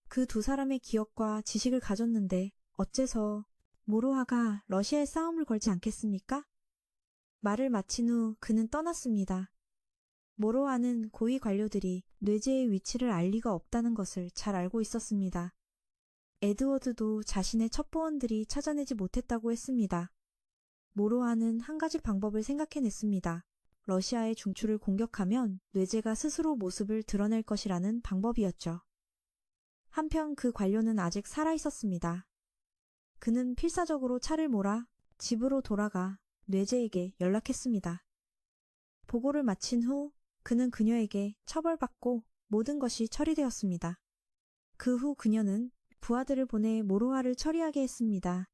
그 두 사람의 기억과 지식을 가졌는데 어째서 모로아가 러시아에 싸움을 걸지 않겠습니까? 말을 마친 후 그는 떠났습니다. 모로아는 고위 관료들이 뇌제의 위치를 알 리가 없다는 것을 잘 알고 있었습니다. 에드워드도 자신의 첩보원들이 찾아내지 못했다고 했습니다. 모로아는 한 가지 방법을 생각해냈습니다. 러시아의 중추를 공격하면 뇌제가 스스로 모습을 드러낼 것이라는 방법이었죠. 한편 그 관료는 아직 살아있었습니다. 그는 필사적으로 차를 몰아 집으로 돌아가 뇌제에게 연락했습니다. 보고를 마친 후 그는 그녀에게 처벌받고 모든 것이 처리되었습니다. 그 후 그녀는 부하들을 보내 모로아를 처리하게 했습니다.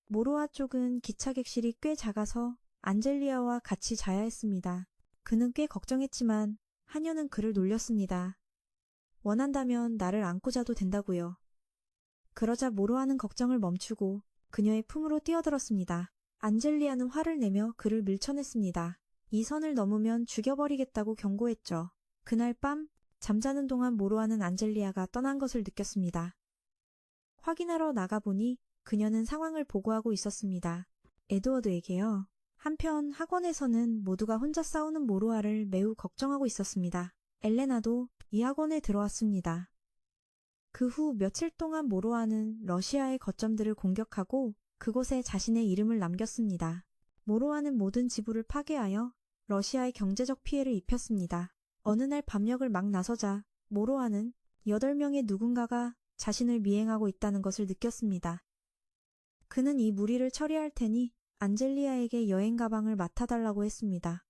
모로아 쪽은 기차 객실이 꽤 작아서 안젤리아와 같이 자야 했습니다. 그는 꽤 걱정했지만 하녀는 그를 놀렸습니다. 원한다면 나를 안고 자도 된다고요. 그러자 모로아는 걱정을 멈추고 그녀의 품으로 뛰어들었습니다. 안젤리아는 화를 내며 그를 밀쳐냈습니다. 이 선을 넘으면 죽여버리겠다고 경고했죠. 그날 밤 잠자는 동안 모로아는 안젤리아가 떠난 것을 느꼈습니다. 확인하러 나가보니 그녀는 상황을 보고하고 있었습니다. 에드워드에게요. 한편 학원에서는 모두가 혼자 싸우는 모로아를 매우 걱정하고 있었습니다. 엘레나도 이 학원에 들어왔습니다. 그 후 며칠 동안 모로아는 러시아의 거점들을 공격하고 그곳에 자신의 이름을 남겼습니다. 모로아는 모든 지부를 파괴하여 러시아의 경제적 피해를 입혔습니다. 어느 날 밤역을 막 나서자 모로아는 8명의 누군가가 자신을 미행하고 있다는 것을 느꼈습니다. 그는 이 무리를 처리할 테니 안젤리아에게 여행 가방을 맡아달라고 했습니다.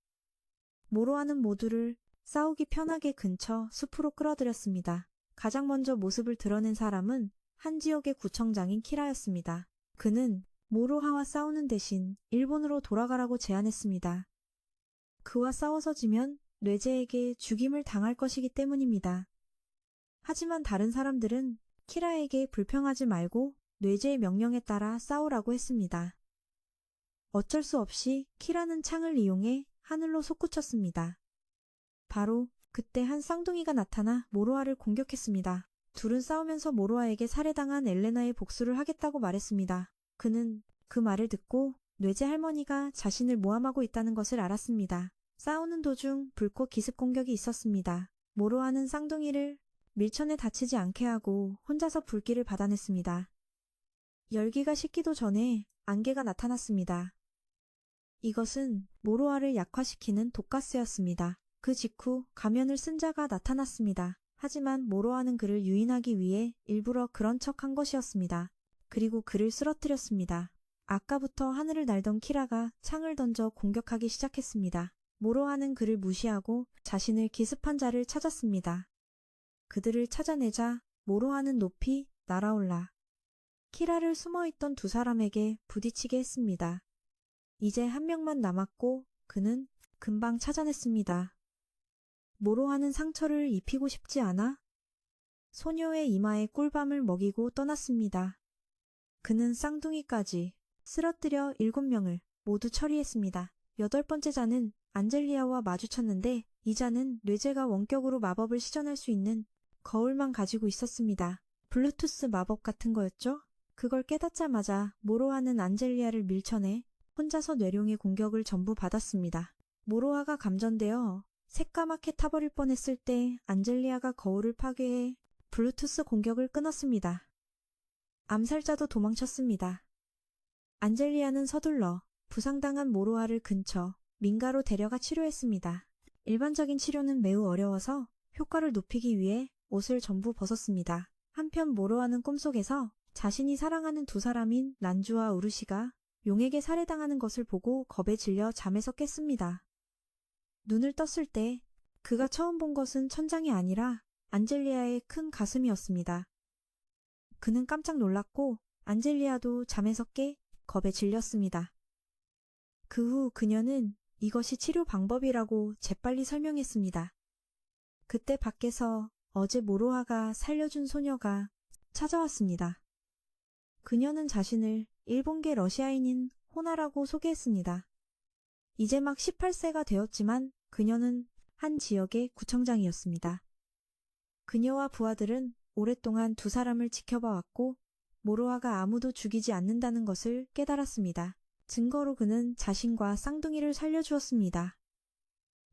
모로아는 모두를 싸우기 편하게 근처 숲으로 끌어들였습니다. 가장 먼저 모습을 드러낸 사람은 한 지역의 구청장인 키라였습니다. 그는 모로하와 싸우는 대신 일본으로 돌아가라고 제안했습니다. 그와 싸워서 지면 뇌제에게 죽임을 당할 것이기 때문입니다. 하지만 다른 사람들은 키라에게 불평하지 말고 뇌제의 명령에 따라 싸우라고 했습니다. 어쩔 수 없이 키라는 창을 이용해 하늘로 솟구쳤습니다. 바로 그때 한 쌍둥이가 나타나 모로아를 공격했습니다. 둘은 싸우면서 모로아에게 살해당한 엘레나의 복수를 하겠다고 말했습니다. 그는 그 말을 듣고 뇌제 할머니가 자신을 모함하고 있다는 것을 알았습니다. 싸우는 도중 불꽃 기습 공격이 있었습니다. 모로아는 쌍둥이를 밀천에 다치지 않게 하고 혼자서 불길을 받아냈습니다. 열기가 식기도 전에 안개가 나타났습니다. 이것은 모로아를 약화시키는 독가스였습니다. 그 직후 가면을 쓴 자가 나타났습니다. 하지만 모로아는 그를 유인하기 위해 일부러 그런 척한 것이었습니다. 그리고 그를 쓰러뜨렸습니다. 아까부터 하늘을 날던 키라가 창을 던져 공격하기 시작했습니다. 모로아는 그를 무시하고 자신을 기습한 자를 찾았습니다. 그들을 찾아내자 모로아는 높이 날아올라 키라를 숨어있던 두 사람에게 부딪히게 했습니다. 이제 한 명만 남았고 그는 금방 찾아냈습니다. 모로아는 상처를 입히고 싶지 않아 소녀의 이마에 꿀밤을 먹이고 떠났습니다. 그는 쌍둥이까지 쓰러뜨려 7명을 모두 처리했습니다. 8번째 자는 안젤리아와 마주쳤는데 이 자는 뇌제가 원격으로 마법을 시전할 수 있는 거울만 가지고 있었습니다. 블루투스 마법 같은 거였죠? 그걸 깨닫자마자 모로아는 안젤리아를 밀쳐내 혼자서 뇌룡의 공격을 전부 받았습니다. 모로아가 감전되어 새까맣게 타버릴 뻔했을 때 안젤리아가 거울을 파괴해 블루투스 공격을 끊었습니다. 암살자도 도망쳤습니다. 안젤리아는 서둘러 부상당한 모로아를 근처 민가로 데려가 치료했습니다. 일반적인 치료는 매우 어려워서 효과를 높이기 위해 옷을 전부 벗었습니다. 한편 모로아는 꿈속에서 자신이 사랑하는 두 사람인 란주와 우르시가 용에게 살해당하는 것을 보고 겁에 질려 잠에서 깼습니다. 눈을 떴을 때 그가 처음 본 것은 천장이 아니라 안젤리아의 큰 가슴이었습니다. 그는 깜짝 놀랐고 안젤리아도 잠에서 깨 겁에 질렸습니다. 그 후 그녀는 이것이 치료 방법이라고 재빨리 설명했습니다. 그때 밖에서 어제 모로아가 살려준 소녀가 찾아왔습니다. 그녀는 자신을 일본계 러시아인인 호나라고 소개했습니다. 이제 막 18세가 되었지만 그녀는 한 지역의 구청장이었습니다. 그녀와 부하들은 오랫동안 두 사람을 지켜봐왔고 모로아가 아무도 죽이지 않는다는 것을 깨달았습니다. 증거로 그는 자신과 쌍둥이를 살려주었습니다.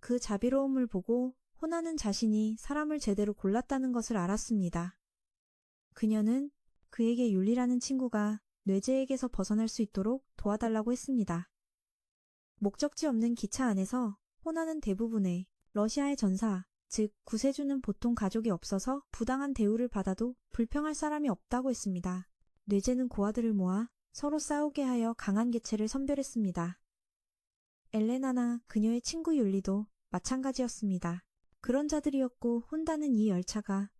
그 자비로움을 보고 호나는 자신이 사람을 제대로 골랐다는 것을 알았습니다. 그녀는 그에게 율리라는 친구가 뇌제에게서 벗어날 수 있도록 도와달라고 했습니다. 목적지 없는 기차 안에서 호나는 대부분의 러시아의 전사, 즉 구세주는 보통 가족이 없어서 부당한 대우를 받아도 불평할 사람이 없다고 했습니다. 뇌제는 고아들을 모아 서로 싸우게 하여 강한 개체를 선별했습니다. 엘레나나 그녀의 친구 율리도 마찬가지였습니다. 그런 자들이었고 혼다는 이 열차가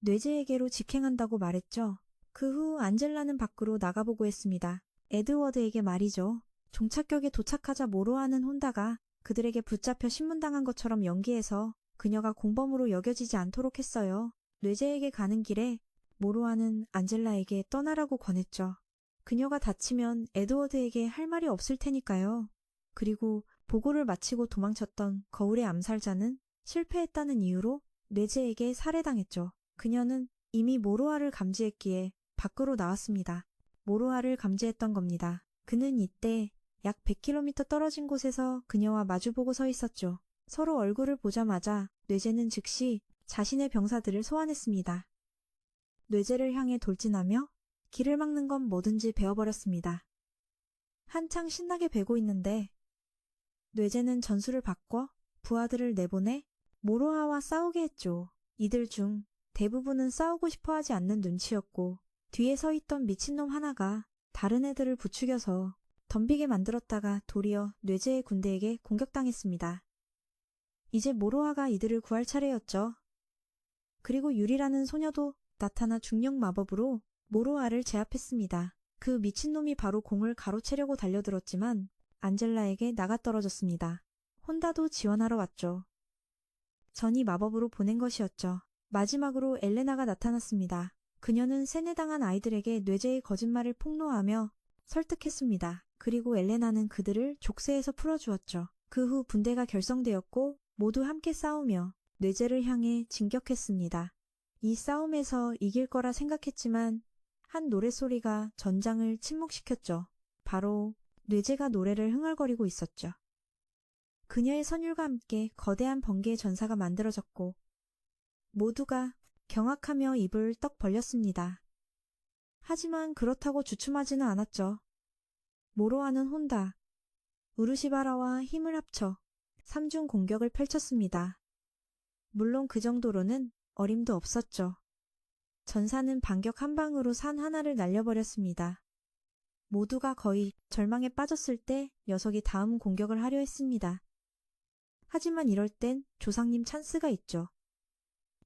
뇌제에게로 직행한다고 말했죠. 그 후 안젤라는 밖으로 나가보고 했습니다. 에드워드에게 말이죠. 종착역에 도착하자 모로아는 혼다가 그들에게 붙잡혀 신문당한 것처럼 연기해서 그녀가 공범으로 여겨지지 않도록 했어요. 뇌제에게 가는 길에 모로아는 안젤라에게 떠나라고 권했죠. 그녀가 다치면 에드워드에게 할 말이 없을 테니까요. 그리고 보고를 마치고 도망쳤던 거울의 암살자는 실패했다는 이유로 뇌제에게 살해당했죠. 그녀는 이미 모로아를 감지했기에 밖으로 나왔습니다. 모로아를 감지했던 겁니다. 그는 이때 약 100km 떨어진 곳에서 그녀와 마주보고 서 있었죠. 서로 얼굴을 보자마자 뇌제는 즉시 자신의 병사들을 소환했습니다. 뇌제를 향해 돌진하며 길을 막는 건 뭐든지 베어버렸습니다. 한창 신나게 베고 있는데 뇌제는 전술을 바꿔 부하들을 내보내 모로아와 싸우게 했죠. 이들 중 대부분은 싸우고 싶어 하지 않는 눈치였고 뒤에 서 있던 미친놈 하나가 다른 애들을 부추겨서 덤비게 만들었다가 도리어 뇌제의 군대에게 공격당했습니다. 이제 모로아가 이들을 구할 차례였죠. 그리고 유리라는 소녀도 나타나 중력 마법으로 모로아를 제압했습니다. 그 미친놈이 바로 공을 가로채려고 달려들었지만 안젤라에게 나가떨어졌습니다. 혼다도 지원하러 왔죠. 전이 마법으로 보낸 것이었죠. 마지막으로 엘레나가 나타났습니다. 그녀는 세뇌당한 아이들에게 뇌제의 거짓말을 폭로하며 설득했습니다. 그리고 엘레나는 그들을 족쇄에서 풀어주었죠. 그 후 분대가 결성되었고 모두 함께 싸우며 뇌제를 향해 진격했습니다. 이 싸움에서 이길 거라 생각했지만 한 노랫소리가 전장을 침묵시켰죠. 바로 뇌제가 노래를 흥얼거리고 있었죠. 그녀의 선율과 함께 거대한 번개의 전사가 만들어졌고 모두가 경악하며 입을 떡 벌렸습니다. 하지만 그렇다고 주춤하지는 않았죠. 모로아는 혼다, 우르시바라와 힘을 합쳐 3중 공격을 펼쳤습니다. 물론 그 정도로는 어림도 없었죠. 전사는 반격 한 방으로 산 하나를 날려버렸습니다. 모두가 거의 절망에 빠졌을 때 녀석이 다음 공격을 하려 했습니다. 하지만 이럴 땐 조상님 찬스가 있죠.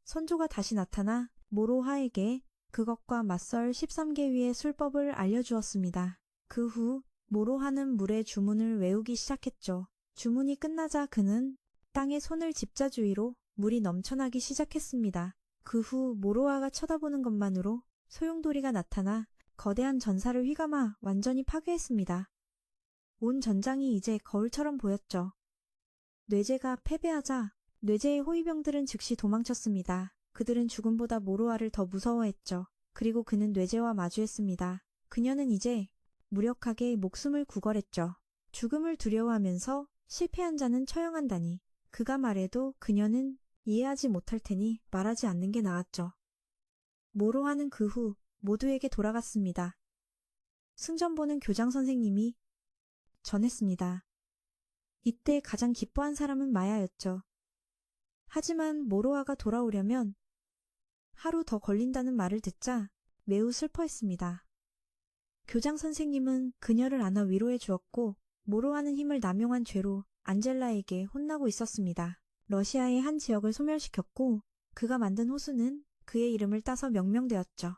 선조가 다시 나타나 모로하에게 그것과 맞설 13개 위의 술법을 알려주었습니다. 그 후 모로하는 물의 주문을 외우기 시작했죠. 주문이 끝나자 그는 땅에 손을 집자주의로 물이 넘쳐나기 시작했습니다. 그 후 모로아가 쳐다보는 것만으로 소용돌이가 나타나 거대한 전사를 휘감아 완전히 파괴했습니다. 온 전장이 이제 거울처럼 보였죠. 뇌제가 패배하자 뇌제의 호위병들은 즉시 도망쳤습니다. 그들은 죽음보다 모로아를 더 무서워했죠. 그리고 그는 뇌제와 마주했습니다. 그녀는 이제 무력하게 목숨을 구걸했죠. 죽음을 두려워하면서 실패한 자는 처형한다니. 그가 말해도 그녀는 이해하지 못할 테니 말하지 않는 게 나았죠. 모로아는 그 후 모두에게 돌아갔습니다. 승전 보는 교장 선생님이 전했습니다. 이때 가장 기뻐한 사람은 마야였죠. 하지만 모로아가 돌아오려면 하루 더 걸린다는 말을 듣자 매우 슬퍼했습니다. 교장 선생님은 그녀를 안아 위로해 주었고 모로아는 힘을 남용한 죄로 안젤라에게 혼나고 있었습니다. 러시아의 한 지역을 소멸시켰고 그가 만든 호수는 그의 이름을 따서 명명되었죠.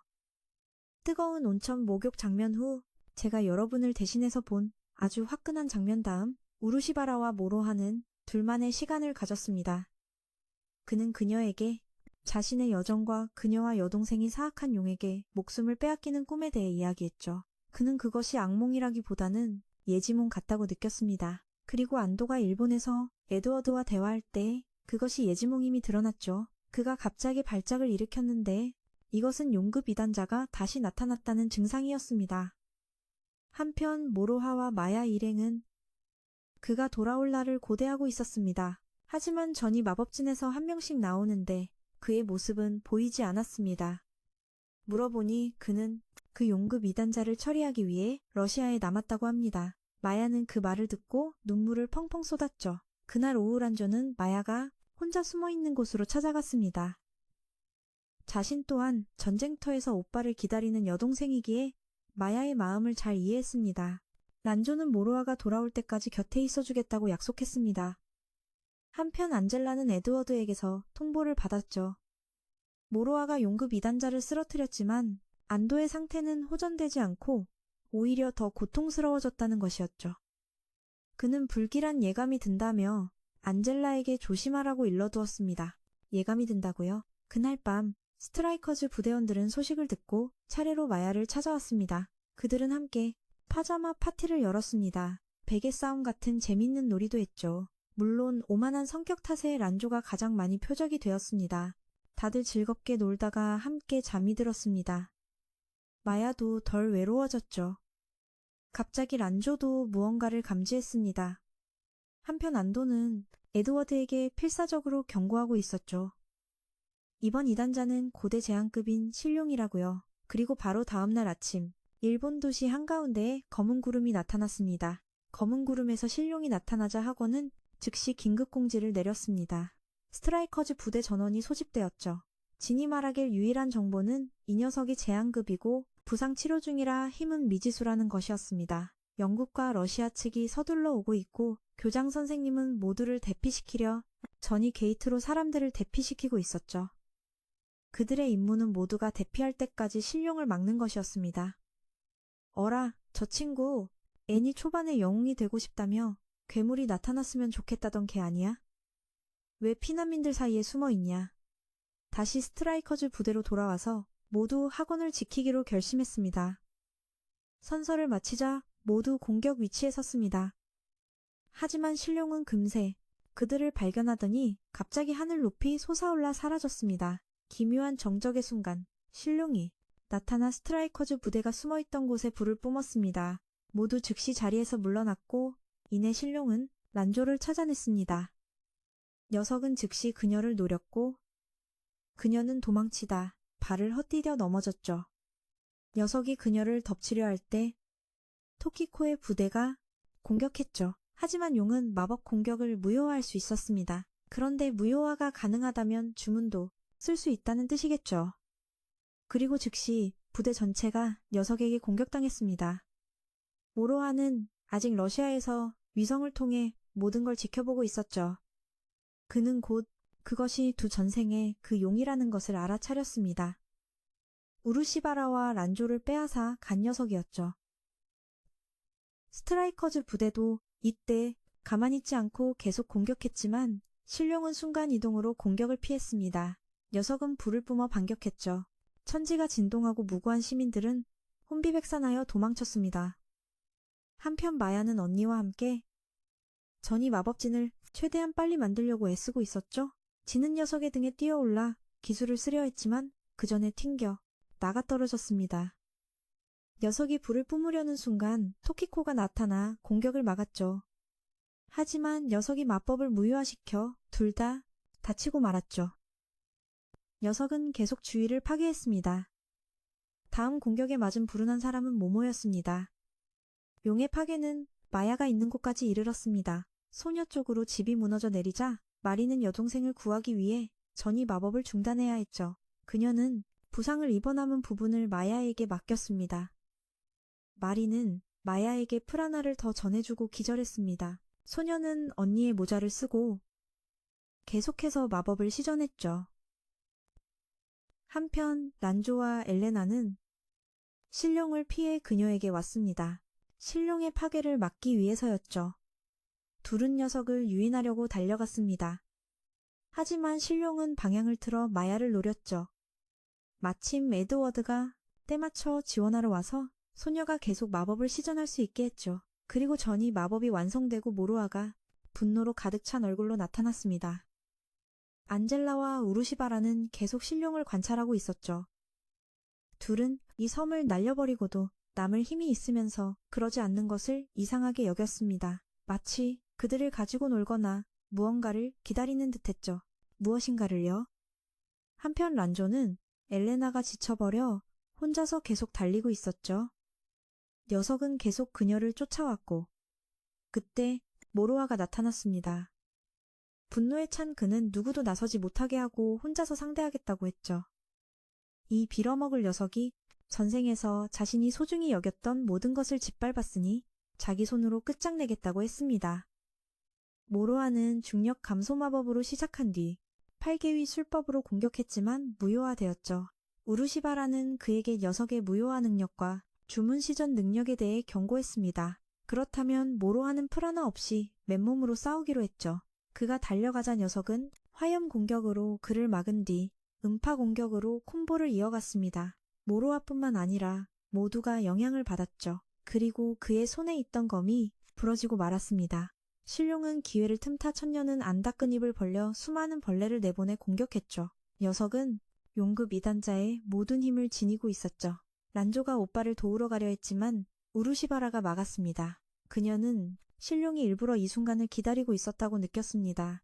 뜨거운 온천 목욕 장면 후 제가 여러분을 대신해서 본 아주 화끈한 장면 다음 우르시바라와 모로하는 둘만의 시간을 가졌습니다. 그는 그녀에게 자신의 여정과 그녀와 여동생이 사악한 용에게 목숨을 빼앗기는 꿈에 대해 이야기했죠. 그는 그것이 악몽이라기보다는 예지몽 같다고 느꼈습니다. 그리고 안도가 일본에서 에드워드와 대화할 때 그것이 예지몽임이 드러났죠. 그가 갑자기 발작을 일으켰는데 이것은 용급 이단자가 다시 나타났다는 증상이었습니다. 한편 모로하와 마야 일행은 그가 돌아올 날을 고대하고 있었습니다. 하지만 전이 마법진에서 한 명씩 나오는데 그의 모습은 보이지 않았습니다. 물어보니 그는 그 용급 이단자를 처리하기 위해 러시아에 남았다고 합니다. 마야는 그 말을 듣고 눈물을 펑펑 쏟았죠. 그날 오후 란조는 마야가 혼자 숨어있는 곳으로 찾아갔습니다. 자신 또한 전쟁터에서 오빠를 기다리는 여동생이기에 마야의 마음을 잘 이해했습니다. 란조는 모로아가 돌아올 때까지 곁에 있어주겠다고 약속했습니다. 한편 안젤라는 에드워드에게서 통보를 받았죠. 모로아가 용급 이단자를 쓰러뜨렸지만 안도의 상태는 호전되지 않고 오히려 더 고통스러워졌다는 것이었죠. 그는 불길한 예감이 든다며 안젤라에게 조심하라고 일러두었습니다. 예감이 든다고요? 그날 밤 스트라이커즈 부대원들은 소식을 듣고 차례로 마야를 찾아왔습니다. 그들은 함께 파자마 파티를 열었습니다. 베개 싸움 같은 재밌는 놀이도 했죠. 물론 오만한 성격 탓에 란조가 가장 많이 표적이 되었습니다. 다들 즐겁게 놀다가 함께 잠이 들었습니다. 마야도 덜 외로워졌죠. 갑자기 란조도 무언가를 감지했습니다. 한편 안도는 에드워드에게 필사적으로 경고하고 있었죠. 이번 이단자는 고대 재앙급인 신룡이라고요. 그리고 바로 다음날 아침 일본 도시 한가운데에 검은 구름이 나타났습니다. 검은 구름에서 신룡이 나타나자 학원은 즉시 긴급공지를 내렸습니다. 스트라이커즈 부대 전원이 소집되었죠. 진이 말하길 유일한 정보는 이 녀석이 재앙급이고 부상 치료 중이라 힘은 미지수라는 것이었습니다. 영국과 러시아 측이 서둘러 오고 있고 교장 선생님은 모두를 대피시키려 전이 게이트로 사람들을 대피시키고 있었죠. 그들의 임무는 모두가 대피할 때까지 신룡을 막는 것이었습니다. 어라, 저 친구, 애니 초반에 영웅이 되고 싶다며 괴물이 나타났으면 좋겠다던 걔 아니야? 왜 피난민들 사이에 숨어 있냐? 다시 스트라이커즈 부대로 돌아와서 모두 학원을 지키기로 결심했습니다. 선서를 마치자 모두 공격 위치에 섰습니다. 하지만 신룡은 금세 그들을 발견하더니 갑자기 하늘 높이 솟아올라 사라졌습니다. 기묘한 정적의 순간 신룡이 나타나 스트라이커즈 부대가 숨어있던 곳에 불을 뿜었습니다. 모두 즉시 자리에서 물러났고 이내 신룡은 란조를 찾아냈습니다. 녀석은 즉시 그녀를 노렸고 그녀는 도망치다 발을 헛디뎌 넘어졌죠. 녀석이 그녀를 덮치려 할 때 토키코의 부대가 공격했죠. 하지만 용은 마법 공격을 무효화할 수 있었습니다. 그런데 무효화가 가능하다면 주문도 쓸 수 있다는 뜻이겠죠. 그리고 즉시 부대 전체가 녀석에게 공격당했습니다. 모로아는 아직 러시아에서 위성을 통해 모든 걸 지켜보고 있었죠. 그는 곧 그것이 두 전생의 그 용이라는 것을 알아차렸습니다. 우르시바라와 란조를 빼앗아 간 녀석이었죠. 스트라이커즈 부대도 이때 가만히 있지 않고 계속 공격했지만 신룡은 순간이동으로 공격을 피했습니다. 녀석은 불을 뿜어 반격했죠. 천지가 진동하고 무고한 시민들은 혼비백산하여 도망쳤습니다. 한편 마야는 언니와 함께 전이 마법진을 최대한 빨리 만들려고 애쓰고 있었죠. 지는 녀석의 등에 뛰어올라 기술을 쓰려 했지만 그 전에 튕겨 나가 떨어졌습니다. 녀석이 불을 뿜으려는 순간 토키코가 나타나 공격을 막았죠. 하지만 녀석이 마법을 무효화시켜 둘 다 다치고 말았죠. 녀석은 계속 주위를 파괴했습니다. 다음 공격에 맞은 불운한 사람은 모모였습니다. 용의 파괴는 마야가 있는 곳까지 이르렀습니다. 소녀 쪽으로 집이 무너져 내리자 마리는 여동생을 구하기 위해 전이 마법을 중단해야 했죠. 그녀는 부상을 입어 남은 부분을 마야에게 맡겼습니다. 마리는 마야에게 프라나를 더 전해주고 기절했습니다. 소녀는 언니의 모자를 쓰고 계속해서 마법을 시전했죠. 한편 란조와 엘레나는 신룡을 피해 그녀에게 왔습니다. 신룡의 파괴를 막기 위해서였죠. 둘은 녀석을 유인하려고 달려갔습니다. 하지만 신룡은 방향을 틀어 마야를 노렸죠. 마침 에드워드가 때맞춰 지원하러 와서 소녀가 계속 마법을 시전할 수 있게 했죠. 그리고 전이 마법이 완성되고 모로아가 분노로 가득 찬 얼굴로 나타났습니다. 안젤라와 우르시바라는 계속 신룡을 관찰하고 있었죠. 둘은 이 섬을 날려버리고도 남을 힘이 있으면서 그러지 않는 것을 이상하게 여겼습니다. 마치 그들을 가지고 놀거나 무언가를 기다리는 듯했죠. 무엇인가를요? 한편 란조는 엘레나가 지쳐버려 혼자서 계속 달리고 있었죠. 녀석은 계속 그녀를 쫓아왔고 그때 모로아가 나타났습니다. 분노에 찬 그는 누구도 나서지 못하게 하고 혼자서 상대하겠다고 했죠. 이 빌어먹을 녀석이 전생에서 자신이 소중히 여겼던 모든 것을 짓밟았으니 자기 손으로 끝장내겠다고 했습니다. 모로아는 중력 감소 마법으로 시작한 뒤 8개위 술법으로 공격했지만 무효화되었죠. 우르시바라는 그에게 녀석의 무효화 능력과 주문 시전 능력에 대해 경고했습니다. 그렇다면 모로아는 프라나 없이 맨몸으로 싸우기로 했죠. 그가 달려가자 녀석은 화염 공격으로 그를 막은 뒤 음파 공격으로 콤보를 이어갔습니다. 모로아뿐만 아니라 모두가 영향을 받았죠. 그리고 그의 손에 있던 검이 부러지고 말았습니다. 신룡은 기회를 틈타 천녀는 안 닦은 입을 벌려 수많은 벌레를 내보내 공격했죠. 녀석은 용급 2단자의 모든 힘을 지니고 있었죠. 란조가 오빠를 도우러 가려 했지만 우르시바라가 막았습니다. 그녀는 신룡이 일부러 이 순간을 기다리고 있었다고 느꼈습니다.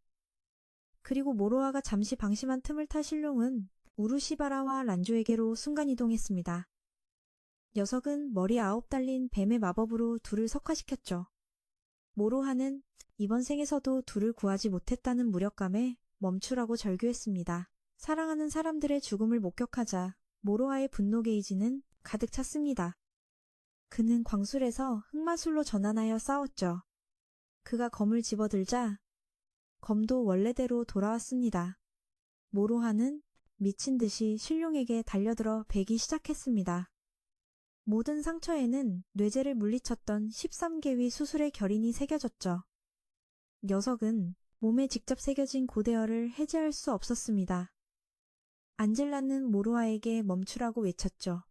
그리고 모로아가 잠시 방심한 틈을 타 신룡은 우르시바라와 란조에게로 순간이동했습니다. 녀석은 머리 9 달린 뱀의 마법으로 둘을 석화시켰죠. 모로아는 이번 생에서도 둘을 구하지 못했다는 무력감에 멈추라고 절규했습니다. 사랑하는 사람들의 죽음을 목격하자 모로아의 분노 게이지는 가득 찼습니다. 그는 광술에서 흑마술로 전환하여 싸웠죠. 그가 검을 집어들자 검도 원래대로 돌아왔습니다. 모로하는 미친 듯이 신룡에게 달려들어 베기 시작했습니다. 모든 상처에는 뇌제를 물리쳤던 13개위 수술의 결인이 새겨졌죠. 녀석은 몸에 직접 새겨진 고대혈을 해제할 수 없었습니다. 안젤라는 모로아에게 멈추라고 외쳤죠.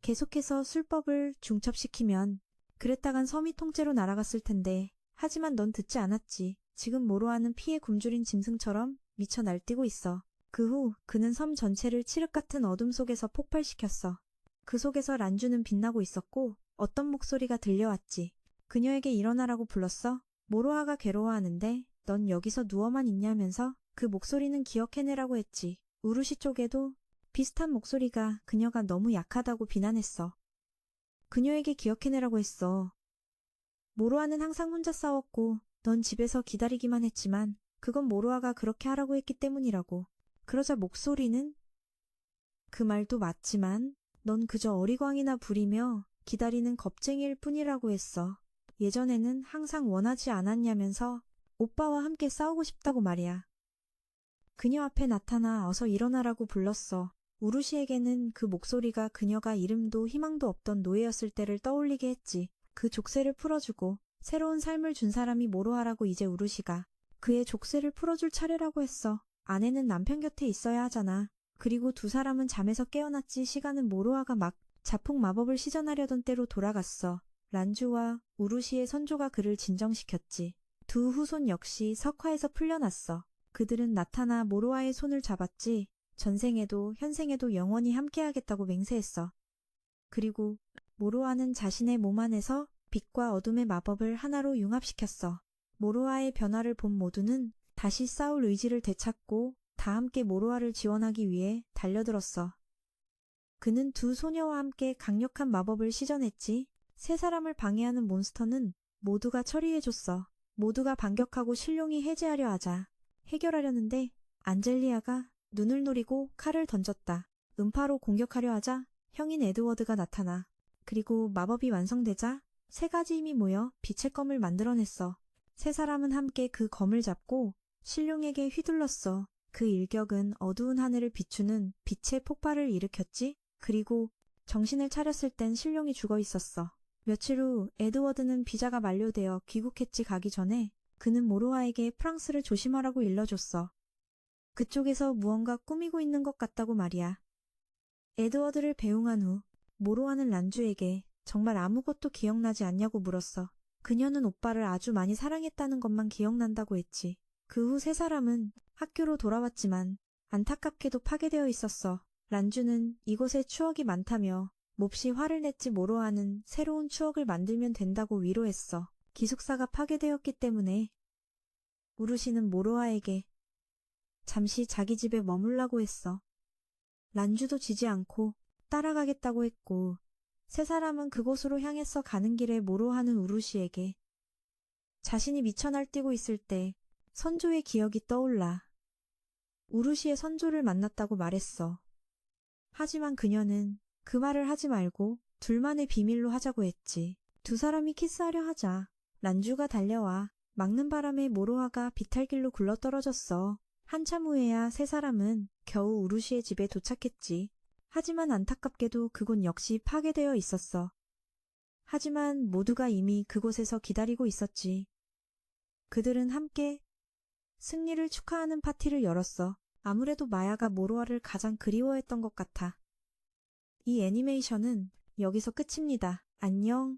계속해서 술법을 중첩시키면 그랬다간 섬이 통째로 날아갔을 텐데, 하지만 넌 듣지 않았지. 지금 모로아는 피에 굶주린 짐승처럼 미쳐 날뛰고 있어. 그 후 그는 섬 전체를 칠흑 같은 어둠 속에서 폭발시켰어. 그 속에서 란주는 빛나고 있었고 어떤 목소리가 들려왔지. 그녀에게 일어나라고 불렀어. 모로아가 괴로워하는데 넌 여기서 누워만 있냐면서 그 목소리는 기억해내라고 했지. 우루시 쪽에도 비슷한 목소리가 그녀가 너무 약하다고 비난했어. 그녀에게 기억해내라고 했어. 모로아는 항상 혼자 싸웠고 넌 집에서 기다리기만 했지만 그건 모로아가 그렇게 하라고 했기 때문이라고. 그러자 목소리는 그 말도 맞지만 넌 그저 어리광이나 부리며 기다리는 겁쟁이일 뿐이라고 했어. 예전에는 항상 원하지 않았냐면서 오빠와 함께 싸우고 싶다고 말이야. 그녀 앞에 나타나 어서 일어나라고 불렀어. 우루시에게는 그 목소리가 그녀가 이름도 희망도 없던 노예였을 때를 떠올리게 했지. 그 족쇄를 풀어주고 새로운 삶을 준 사람이 모로아라고. 이제 우루시가 그의 족쇄를 풀어줄 차례라고 했어. 아내는 남편 곁에 있어야 하잖아. 그리고 두 사람은 잠에서 깨어났지. 시간은 모로아가 막 자폭 마법을 시전하려던 때로 돌아갔어. 란주와 우루시의 선조가 그를 진정시켰지. 두 후손 역시 석화에서 풀려났어. 그들은 나타나 모로아의 손을 잡았지. 전생에도 현생에도 영원히 함께하겠다고 맹세했어. 그리고 모로아는 자신의 몸 안에서 빛과 어둠의 마법을 하나로 융합시켰어. 모로아의 변화를 본 모두는 다시 싸울 의지를 되찾고 다 함께 모로아를 지원하기 위해 달려들었어. 그는 두 소녀와 함께 강력한 마법을 시전했지. 세 사람을 방해하는 몬스터는 모두가 처리해줬어. 모두가 반격하고 신룡이 해제하려 하자. 해결하려는데 안젤리아가 눈을 노리고 칼을 던졌다. 음파로 공격하려 하자 형인 에드워드가 나타나. 그리고 마법이 완성되자 세 가지 힘이 모여 빛의 검을 만들어냈어. 세 사람은 함께 그 검을 잡고 신룡에게 휘둘렀어. 그 일격은 어두운 하늘을 비추는 빛의 폭발을 일으켰지. 그리고 정신을 차렸을 땐 신룡이 죽어 있었어. 며칠 후 에드워드는 비자가 만료되어 귀국했지. 가기 전에 그는 모로아에게 프랑스를 조심하라고 일러줬어. 그쪽에서 무언가 꾸미고 있는 것 같다고 말이야. 에드워드를 배웅한 후 모로아는 란주에게 정말 아무것도 기억나지 않냐고 물었어. 그녀는 오빠를 아주 많이 사랑했다는 것만 기억난다고 했지. 그 후 세 사람은 학교로 돌아왔지만 안타깝게도 파괴되어 있었어. 란주는 이곳에 추억이 많다며 몹시 화를 냈지. 모로아는 새로운 추억을 만들면 된다고 위로했어. 기숙사가 파괴되었기 때문에. 우루시는 모로아에게 잠시 자기 집에 머물라고 했어. 란주도 지지 않고 따라가겠다고 했고 세 사람은 그곳으로 향했어. 가는 길에 모로아는 우루시에게 자신이 미쳐 날뛰고 있을 때 선조의 기억이 떠올라 우루시의 선조를 만났다고 말했어. 하지만 그녀는 그 말을 하지 말고 둘만의 비밀로 하자고 했지. 두 사람이 키스하려 하자 란주가 달려와 막는 바람에 모로아가 비탈길로 굴러떨어졌어. 한참 후에야 세 사람은 겨우 우루시의 집에 도착했지. 하지만 안타깝게도 그곳 역시 파괴되어 있었어. 하지만 모두가 이미 그곳에서 기다리고 있었지. 그들은 함께 승리를 축하하는 파티를 열었어. 아무래도 마야가 모로아를 가장 그리워했던 것 같아. 이 애니메이션은 여기서 끝입니다. 안녕.